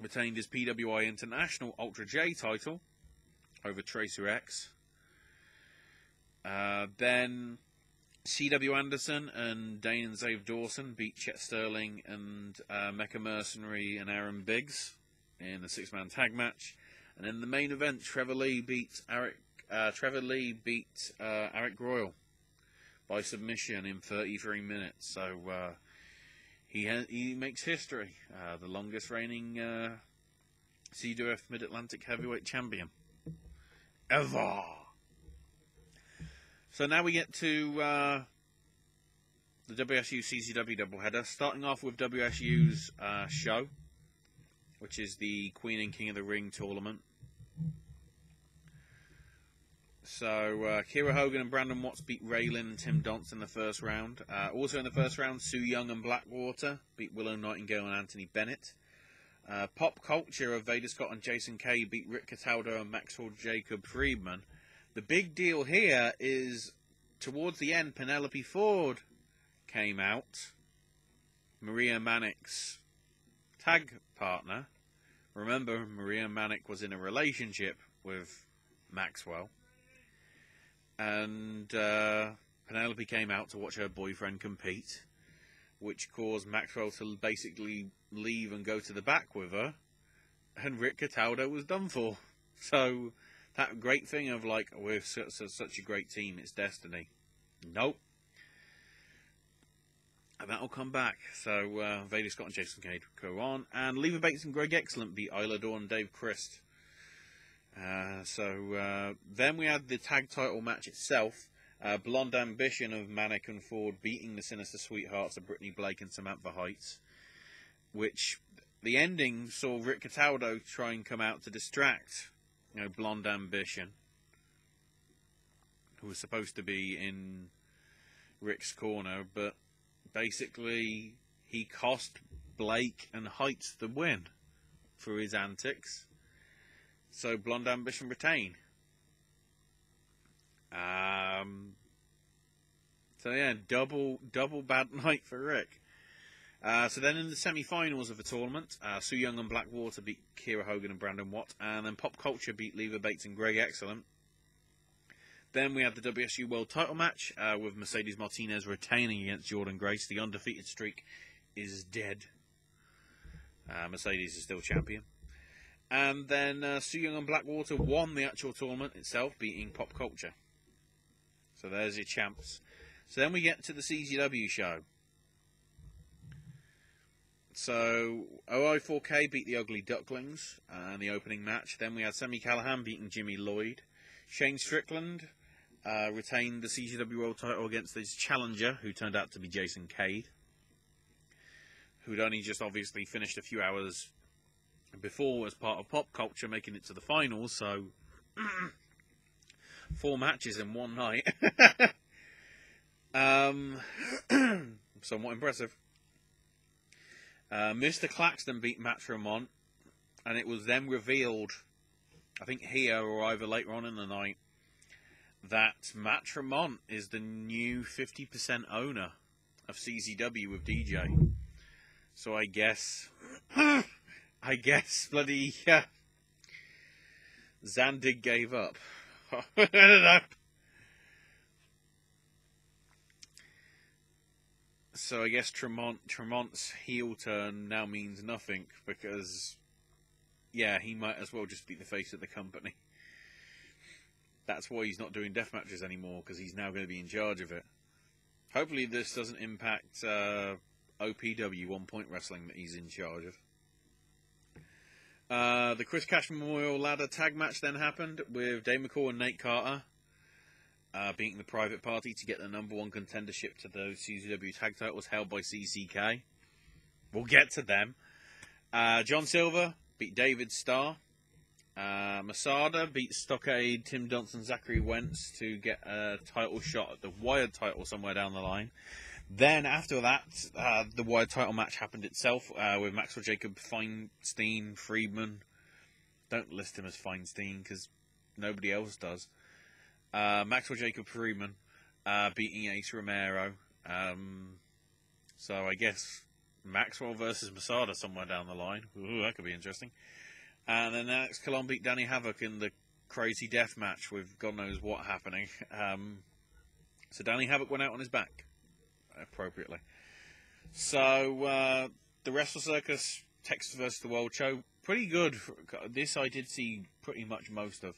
retained his PWI International Ultra J title over Tracer X. Then C.W. Anderson and Dane and Zave Dawson beat Chet Sterling and Mecha Mercenary and Aaron Biggs in the six-man tag match. And in the main event, Trevor Lee beat Eric Groyle by submission in 33 minutes. So he makes history, the longest reigning CWF Mid-Atlantic Heavyweight Champion ever. So now we get to the WSU CCW doubleheader, starting off with WSU's show, which is the Queen and King of the Ring tournament. So, Kira Hogan and Brandon Watts beat Raylin and Tim Donst in the first round. Also in the first round, Sue Young and Blackwater beat Willow Nightingale and Anthony Bennett. Pop Culture of Vader Scott and Jason Kay beat Rick Cataldo and Maxwell Jacob Friedman. The big deal here is, towards the end, Penelope Ford came out. Maria Manick's tag partner. Remember, Maria Manick was in a relationship with Maxwell. And Penelope came out to watch her boyfriend compete, which caused Maxwell to basically leave and go to the back with her, and Rick Cataldo was done for. So, that great thing of, like, we're such a great team, it's destiny. Nope. And that'll come back. So, Vader Scott and Jason Cade go on. And Leva Bates and Greg Excellent beat Isla Dawn and Dave Christ. Then we had the tag title match itself. Blonde Ambition of Manick and Ford beating the Sinister Sweethearts of Brittany Blake and Samantha Heights. Which, the ending saw Rick Cataldo try and come out to distract, Blonde Ambition, who was supposed to be in Rick's corner, but basically he cost Blake and Heights the win for his antics. So Blonde Ambition retain. So yeah, double bad night for Rick. So then in the semi-finals of the tournament, Su Yung and Blackwater beat Kiera Hogan and Brandon Watt, and then Pop Culture beat Leva Bates and Greg Excellent. Then we had the WSU World Title match with Mercedes Martinez retaining against Jordan Grace. The undefeated streak is dead. Mercedes is still champion. And then Su Yung and Blackwater won the actual tournament itself, beating Pop Culture. So there's your champs. So then we get to the CZW show. So OI4K beat the Ugly Ducklings in the opening match. Then we had Sammy Callahan beating Jimmy Lloyd. Shane Strickland retained the CZW World title against his challenger, who turned out to be Jason Cade, who'd only just obviously finished a few hours before as part of Pop Culture, making it to the finals. So 4 matches in one night. Somewhat impressive. Mr. Claxton beat Matt Tremont, and it was then revealed, I think here or either later on in the night, that Matt Tremont is the new 50% owner of CZW with DJ. So I guess bloody Zandig gave up. I don't know. So I guess Tremont's heel turn now means nothing, because, yeah, he might as well just be the face of the company. That's why he's not doing death matches anymore, because he's now going to be in charge of it. Hopefully this doesn't impact OPW, One Point Wrestling, that he's in charge of. The Chris Cash Memorial Ladder Tag match then happened with Dave McCall and Nate Carter beating the Private Party to get the #1 contendership to those CZW tag titles held by CCK. We'll get to them. John Silver beat David Starr. Masada beat Stockade, Tim Johnson, Zachary Wentz to get a title shot at the Wired title somewhere down the line. Then after that, the Wired title match happened itself with Maxwell Jacob, Feinstein, Friedman. Don't list him as Feinstein because nobody else does. Maxwell Jacob Friedman beating Ace Romero. So I guess Maxwell versus Masada somewhere down the line. Ooh, that could be interesting. And then Alex Colon beat Danny Havoc in the crazy death match with God knows what happening. So Danny Havoc went out on his back, appropriately. So the Wrestlecircus Texas vs. the World show, pretty good. This I did see pretty much most of.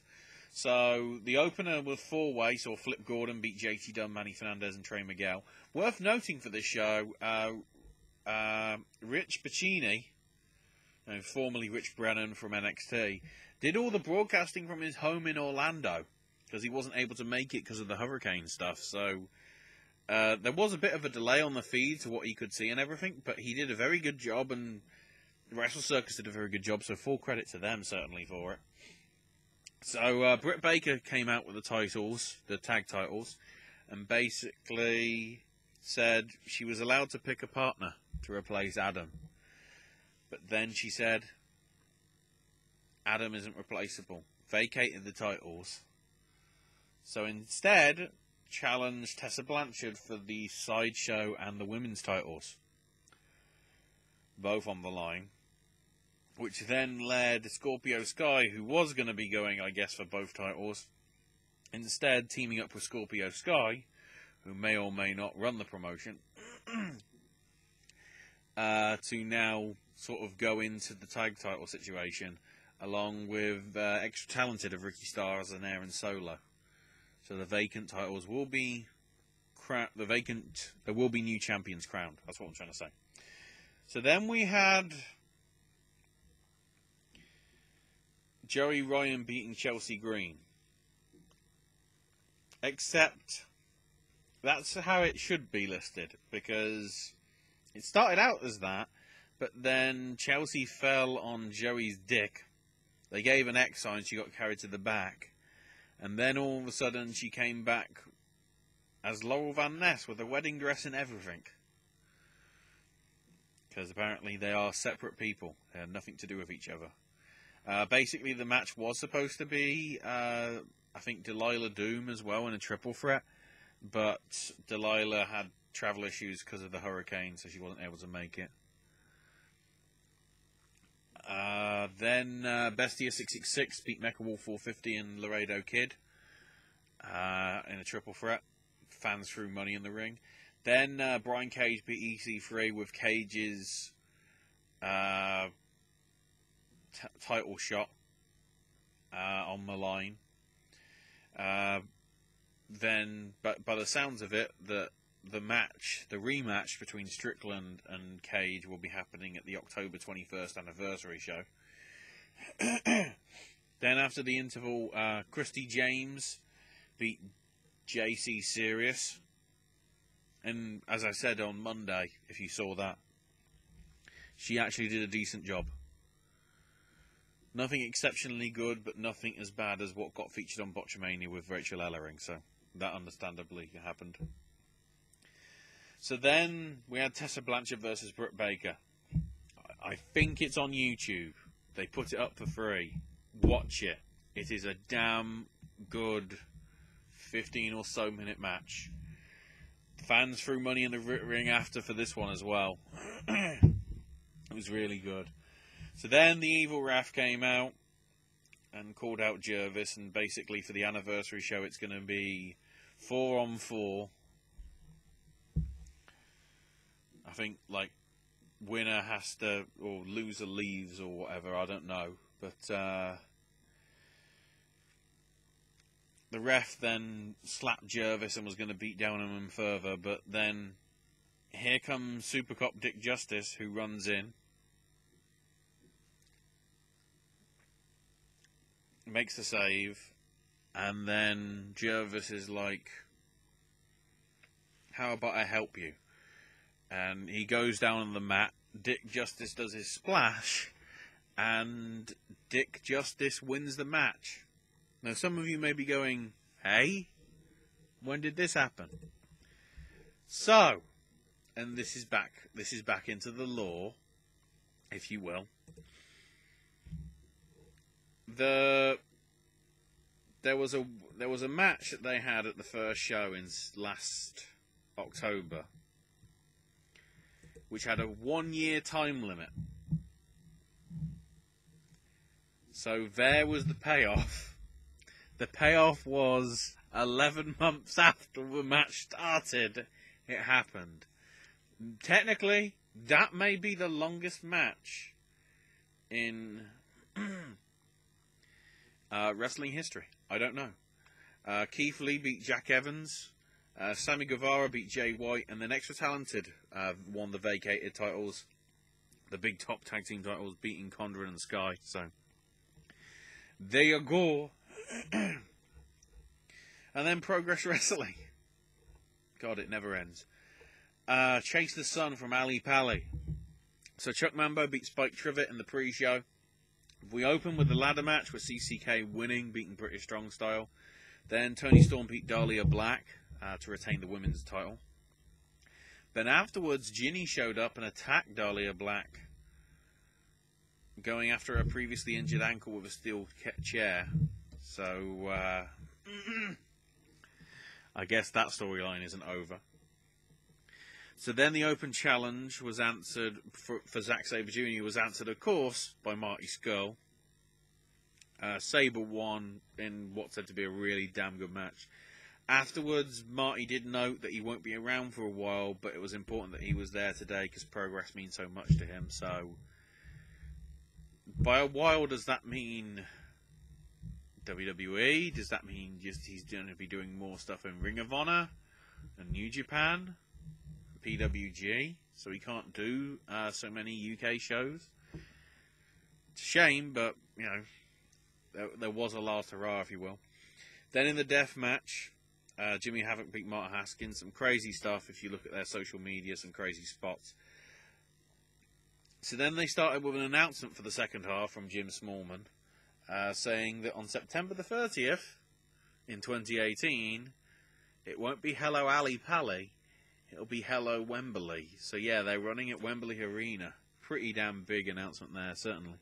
So the opener was 4-way, so Flip Gordon beat JT Dunn, Manny Fernandez, and Trey Miguel. Worth noting for this show, Rich Piccini, formerly Rich Brennan from NXT, did all the broadcasting from his home in Orlando because he wasn't able to make it because of the hurricane stuff. So there was a bit of a delay on the feed to what he could see and everything, but he did a very good job, and Wrestlecircus did a very good job, so full credit to them certainly for it. So Britt Baker came out with the titles, the tag titles, and basically said she was allowed to pick a partner to replace Adam. But then she said, Adam isn't replaceable. Vacated the titles. So instead, challenged Tessa Blanchard for the Sideshow and the women's titles. Both on the line. Which then led Scorpio Sky, who was going to be going, I guess, for both titles, instead teaming up with Scorpio Sky, who may or may not run the promotion, to now sort of go into the tag title situation, along with extra talented of Ricky Starrs and Aaron Solo. So the vacant titles will be there will be new champions crowned. That's what I'm trying to say. So then we had Joey Ryan beating Chelsea Green. Except that's how it should be listed, because it started out as that, But then Chelsea fell on Joey's dick. They gave an X sign, she got carried to the back. And then all of a sudden she came back as Laurel Van Ness with a wedding dress and everything. Because apparently they are separate people. They had nothing to do with each other. Basically the match was supposed to be, I think, Delilah Doom as well in a triple threat. But Delilah had travel issues because of the hurricane, so she wasn't able to make it. Then Bestia 666 beat Mecha Wolf 450 and Laredo Kid in a triple threat. Fans threw money in the ring. Then Brian Cage beat EC3 with Cage's title shot on the line. Then, but by the sounds of it, the rematch between Strickland and Cage will be happening at the October 21st anniversary show. Then after the interval, Christy James beat JC Serious. And as I said on Monday, if you saw that, she actually did a decent job. Nothing exceptionally good, but nothing as bad as what got featured on Botchamania with Rachel Ellering, so that understandably happened. So then we had Tessa Blanchard versus Britt Baker. I think it's on YouTube. They put it up for free. Watch it. It is a damn good 15 or so minute match. Fans threw money in the ring after for this one as well. It was really good. So then the Evil Ref came out and called out Jervis, and basically for the anniversary show it's going to be 4-on-4. I think, like, winner has to, or loser leaves, or whatever, I don't know. But the ref then slapped Jervis and was going to beat down on him further, but then here comes Super Cop Dick Justice, who runs in, makes the save, and then Jervis is like, how about I help you? And he goes down on the mat. Dick Justice does his splash, and Dick Justice wins the match. Now, some of you may be going, hey, when did this happen? So, and this is back into the lore, if you will. There was a match that they had at the first show in last October, which had a 1-year time limit. So there was the payoff. The payoff was 11 months after the match started, it happened. Technically, that may be the longest match in wrestling history. I don't know. Keith Lee beat Jack Evans. Sammy Guevara beat Jay White, and then Extra Talented won the vacated titles, the big top tag team titles, beating Condren and Sky. So there you go. And then Progress Wrestling. God, it never ends. Chase the Sun from Ali Pally. So Chuck Mambo beat Spike Trivet in the pre-show. We open with the ladder match with CCK winning, beating British Strong Style. Then Tony Storm beat Dahlia Black to retain the women's title. Then afterwards, Ginny showed up and attacked Dahlia Black, going after her previously injured ankle with a steel chair. So, I guess that storyline isn't over. So then the open challenge was answered, for Zack Sabre Jr. was answered, of course, by Marty Scurll. Sabre won in what's said to be a really damn good match. Afterwards, Marty did note that he won't be around for a while, but it was important that he was there today because Progress means so much to him. So, by a while, does that mean WWE? Does that mean just he's going to be doing more stuff in Ring of Honor and New Japan, PWG? So he can't do so many UK shows. It's a shame, but you know, there was a last hurrah, if you will. Then in the death match, Jimmy Havoc beat Marta Haskins. Some crazy stuff if you look at their social media, some crazy spots. So then they started with an announcement for the second half from Jim Smallman, saying that on September the 30th, in 2018, it won't be Hello Ali Pally, it'll be Hello Wembley. So yeah, they're running at Wembley Arena. Pretty damn big announcement there, certainly.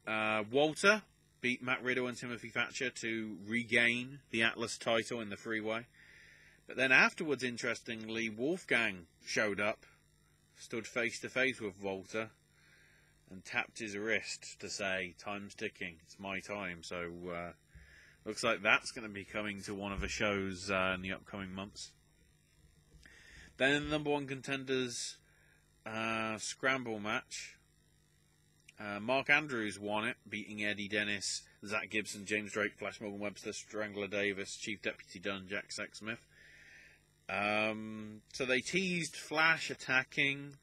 Walter beat Matt Riddle and Timothy Thatcher to regain the Atlas title in the freeway. But then afterwards, interestingly, Wolfgang showed up, stood face to face with Walter, and tapped his wrist to say, "Time's ticking, it's my time." So looks like that's going to be coming to one of the shows in the upcoming months. Then the number one contenders scramble match. Mark Andrews won it, beating Eddie Dennis, Zach Gibson, James Drake, Flash Morgan Webster, Strangler Davis, Chief Deputy Dunn, Jack Sexsmith. So they teased Flash attacking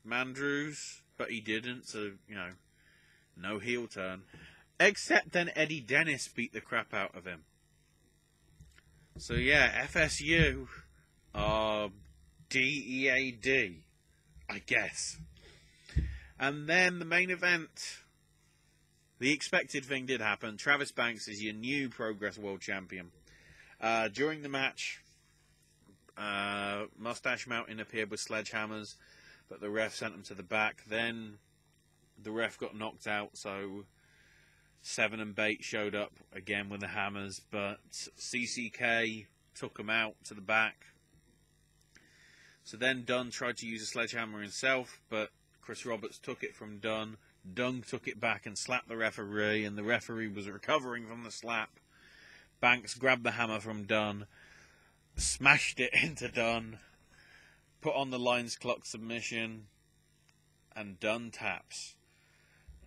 Mandrews, but he didn't, so, no heel turn. Except then Eddie Dennis beat the crap out of him. So yeah, FSU are DEAD, I guess. And then the main event, the expected thing did happen. Travis Banks is your new Progress World Champion. During the match, Mustache Mountain appeared with sledgehammers, but the ref sent him to the back. Then the ref got knocked out, so Seven and Bate showed up again with the hammers, but CCK took him out to the back. So then Dunn tried to use a sledgehammer himself, but Chris Roberts took it from Dunn. Dunn took it back and slapped the referee, and the referee was recovering from the slap. Banks grabbed the hammer from Dunn, smashed it into Dunn, put on the Lions Clock submission, and Dunn taps.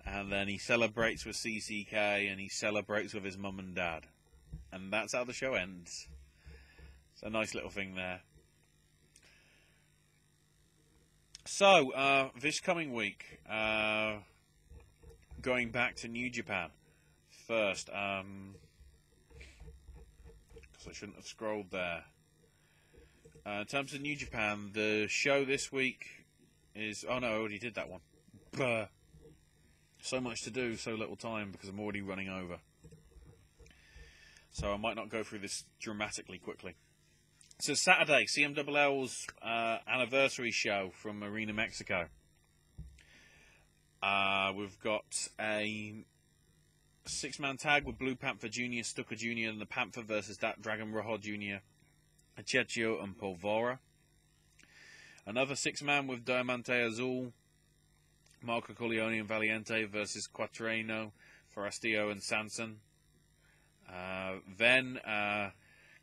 And then he celebrates with CCK, and he celebrates with his mum and dad. And that's how the show ends. It's a nice little thing there. So, this coming week, going back to New Japan first, because I shouldn't have scrolled there. In terms of New Japan, the show this week is... Oh no, I already did that one. Blah. So much to do, so little time, because I'm already running over. So I might not go through this dramatically quickly. So Saturday, CMLL's anniversary show from Arena Mexico. We've got a 6-man tag with Blue Panther Jr., Stuka Jr. and the Panther versus that Dragon Rojo Jr., Acechio and Polvora. Another 6-man with Diamante Azul, Marco Corleone and Valiente versus Quattreno, Forastillo and Sanson. Then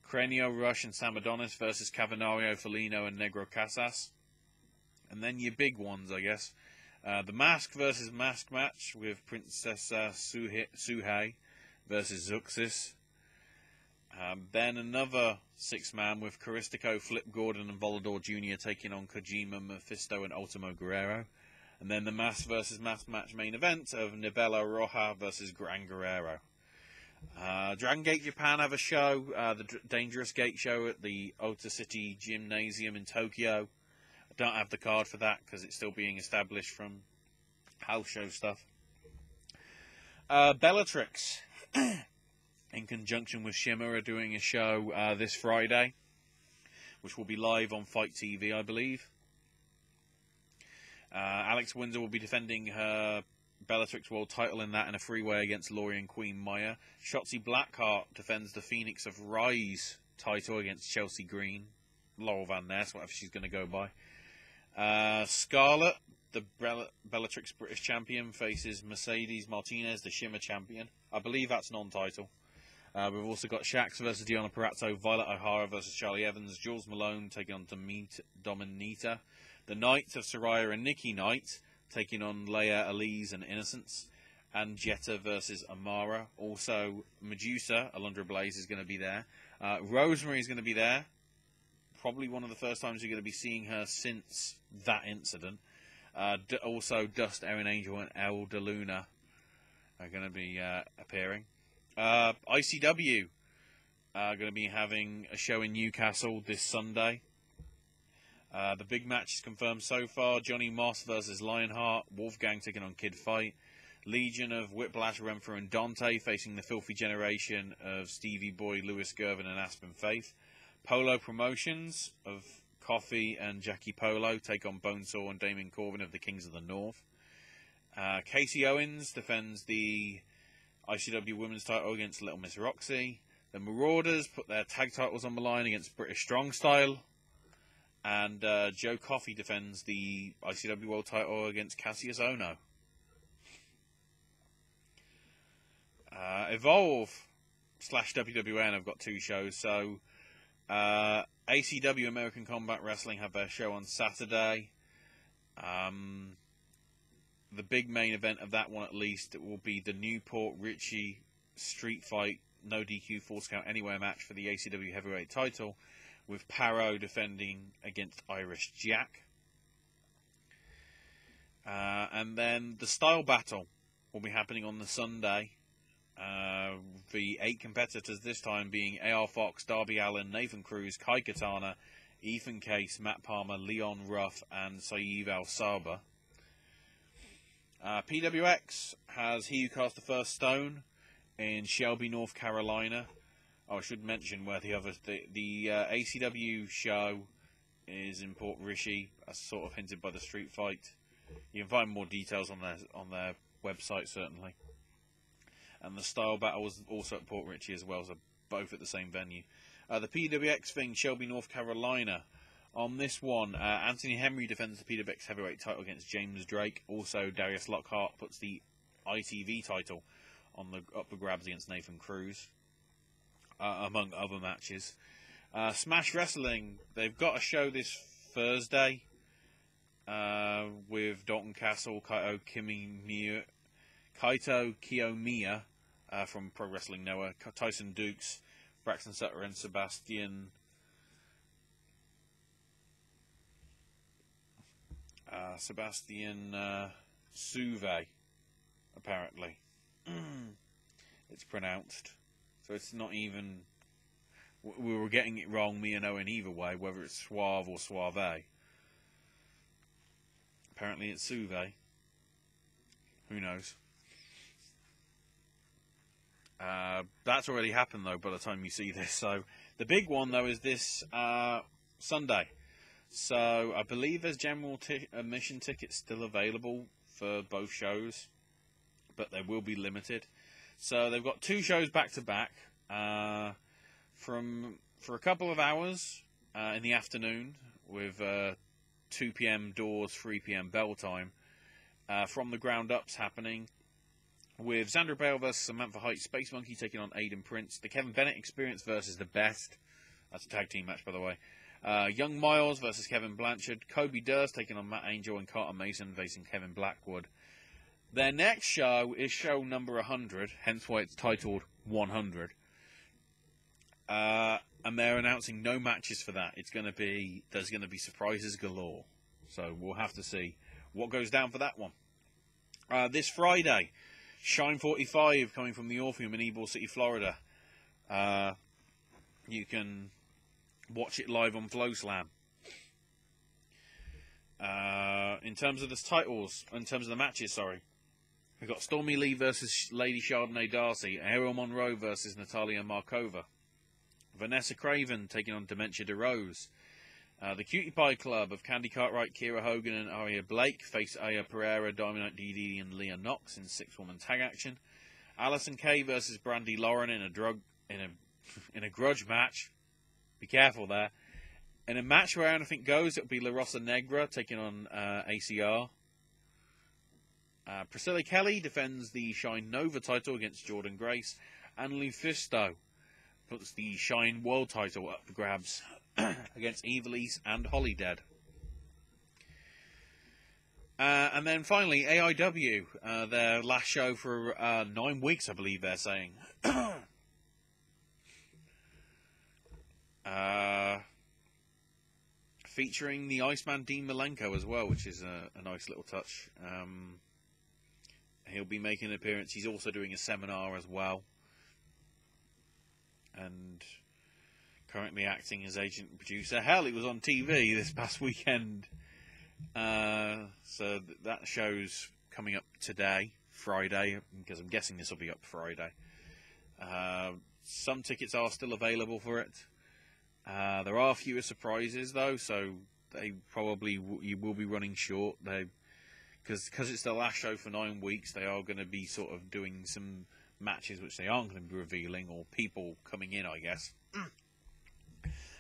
Cranio, Rush and Sam Adonis versus Cavernario, Felino and Negro Casas. And then your big ones, I guess. The Mask versus Mask match with Princesa Suhei versus Zuxis. Then another 6-man with Caristico, Flip Gordon and Volador Jr. taking on Kojima, Mephisto and Ultimo Guerrero. And then the Mask versus Mask match main event of Nibela Roja versus Gran Guerrero. Dragon Gate Japan have a show, the Dangerous Gate show at the Ota City Gymnasium in Tokyo. I don't have the card for that because it's still being established from house show stuff. Bellatrix, in conjunction with Shimmer, are doing a show this Friday, which will be live on Fight TV, I believe. Alex Windsor will be defending her Bellatrix World title in that in a freeway against Laurie and Queen Maya. Shotzi Blackheart defends the Phoenix of Rise title against Chelsea Green. Laurel Van Ness, whatever she's going to go by. Scarlett, the Bellatrix British champion, faces Mercedes Martinez, the Shimmer champion. I believe that's non-title. We've also got Shax versus Deonna Purrazzo, Violet O'Hara versus Charlie Evans, Jules Malone taking on Dominita. The Knights of Saraya and Nikki Knight taking on Leia, Elise and Innocence. And Jetta versus Amara. Also, Medusa, Alundra Blaze, is going to be there. Rosemary is going to be there. Probably one of the first times you're going to be seeing her since that incident. Also, Dust, Erin Angel and El De Luna are going to be appearing. ICW are going to be having a show in Newcastle this Sunday. The big match is confirmed so far. Johnny Moss versus Lionheart. Wolfgang taking on Kid Fight. Legion of Whiplash, Renfrew and Dante facing the Filthy Generation of Stevie Boy, Lewis Gervin and Aspen Faith. Polo Promotions of Coffee and Jackie Polo take on Bonesaw and Damien Corbin of the Kings of the North. Casey Owens defends the ICW Women's title against Little Miss Roxy. The Marauders put their tag titles on the line against British Strong Style. And Joe Coffey defends the ICW World title against Cassius Ohno. Evolve / WWN have got 2 shows. So ACW American Combat Wrestling have their show on Saturday. The big main event of that one, at least, will be the Newport Richie Street Fight No DQ Full Count Anywhere match for the ACW Heavyweight title, with Paro defending against Irish Jack. And then the Style Battle will be happening on the Sunday. The 8 competitors this time being AR Fox, Darby Allin, Nathan Cruz, Kai Katana, Ethan Case, Matt Palmer, Leon Ruff, and Saeed Al-Saba. PWX has He Who Cast the First Stone in Shelby, North Carolina. I should mention where the ACW show is in Port Richey, as sort of hinted by the Street Fight. You can find more details on their website, certainly. And the Style Battle was also at Port Richey as well, so both at the same venue. The PWX thing, Shelby, North Carolina. On this one, Anthony Henry defends the PWX heavyweight title against James Drake. Also, Darius Lockhart puts the ITV title up for grabs against Nathan Cruz, among other matches. Smash Wrestling, they've got a show this Thursday with Dalton Castle, Kaito Kiyomiya from Pro Wrestling Noah, Tyson Dukes, Braxton Sutter, and Sebastian Suve, apparently. It's pronounced. So it's not even... We were getting it wrong, me and Owen, either way, whether it's Suave or Suave. Apparently it's Suve. Who knows? That's already happened, though, by the time you see this. So the big one, though, is this Sunday. So I believe there's general admission tickets still available for both shows, but they will be limited. So they've got 2 shows back to back for a couple of hours in the afternoon with 2 p.m. doors, 3 p.m. bell time. From the Ground Ups happening with Xandra Bale versus Samantha Height, Space Monkey taking on Aiden Prince, the Kevin Bennett Experience versus The Best. That's a tag team match, by the way. Young Miles versus Kevin Blanchard, Kobe Durst taking on Matt Angel, and Carter Mason facing Kevin Blackwood. Their next show is show number 100, hence why it's titled 100. And they're announcing no matches for that. There's going to be surprises galore. So we'll have to see what goes down for that one. This Friday, Shine 45 coming from the Orpheum in Ybor City, Florida. You can watch it live on FlowSlam. In terms of the matches, we've got Stormy Lee versus Lady Chardonnay Darcy, Ariel Monroe versus Natalia Markova, Vanessa Craven taking on Dementia DeRose. The Cutie Pie Club of Candy Cartwright, Kira Hogan, and Aria Blake face Aya Pereira, Dynamite DD, and Leah Knox in 6-woman tag action. Alison Kay versus Brandy Lauren in a grudge match. Be careful there. In a match where anything goes, it'll be La Rosa Negra taking on ACR. Priscilla Kelly defends the Shine Nova title against Jordan Grace, and Lufisto puts the Shine World title up for grabs against Evilise and Holidead. And then finally, AIW, their last show for 9 weeks, I believe they're saying. Featuring the Iceman Dean Malenko as well, which is a nice little touch. He'll be making an appearance. He's also doing a seminar as well. And currently acting as agent and producer. Hell, it was on TV this past weekend. So that show's coming up today, Friday, because I'm guessing this will be up Friday. Some tickets are still available for it. There are fewer surprises though, so they probably you will be running short. Because it's the last show for 9 weeks, they are going to be sort of doing some matches which they aren't going to be revealing, or people coming in, I guess.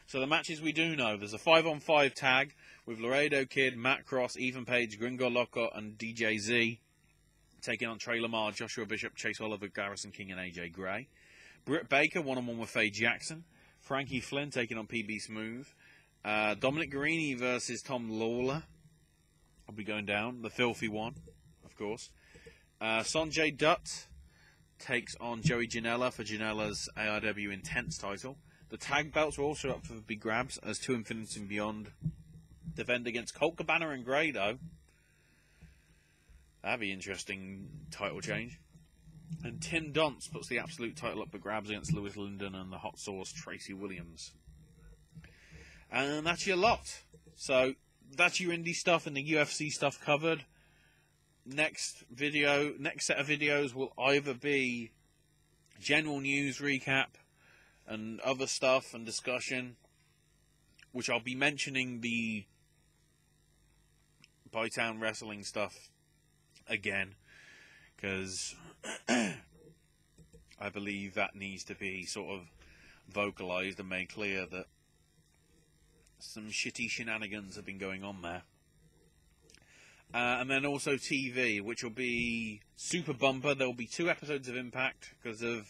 So the matches we do know, there's a 5-on-5 tag with Laredo Kid, Matt Cross, Ethan Page, Gringo Loco, and DJ Z taking on Trey Lamar, Joshua Bishop, Chase Oliver, Garrison King, and AJ Gray. Britt Baker one-on-one with Faye Jackson. Frankie Flynn taking on PB Smooth. Dominic Guarini versus Tom Lawler will be going down. The filthy one, of course. Sanjay Dutt takes on Joey Janela for Janela's ARW Intense title. The tag belts are also up for big grabs as To Infinity and Beyond defend against Colt Cabana and Grado. That'd be interesting title change. And Tim Donst puts the Absolute title up for grabs against Lewis Linden and the Hot Sauce Tracy Williams. And that's your lot. So that's your indie stuff and the UFC stuff covered. Next set of videos will either be general news recap and other stuff and discussion, which I'll be mentioning the Bytown Wrestling stuff again, because I believe that needs to be sort of vocalized and made clear that some shitty shenanigans have been going on there. And then also TV, which will be super bumper. There will be 2 episodes of Impact because of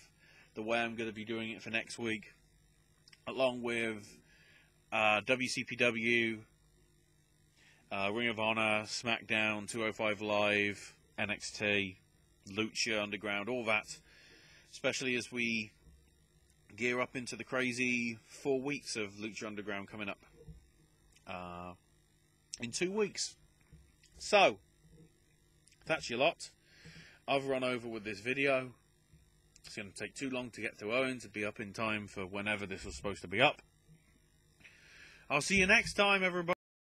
the way I'm going to be doing it for next week, along with WCPW, Ring of Honor, SmackDown, 205 Live, NXT, Lucha Underground, all that, especially as we gear up into the crazy 4 weeks of Lucha Underground coming up in 2 weeks. So, that's your lot. I've run over with this video. It's going to take too long to get to Owen to be up in time for whenever this was supposed to be up. I'll see you next time, everybody.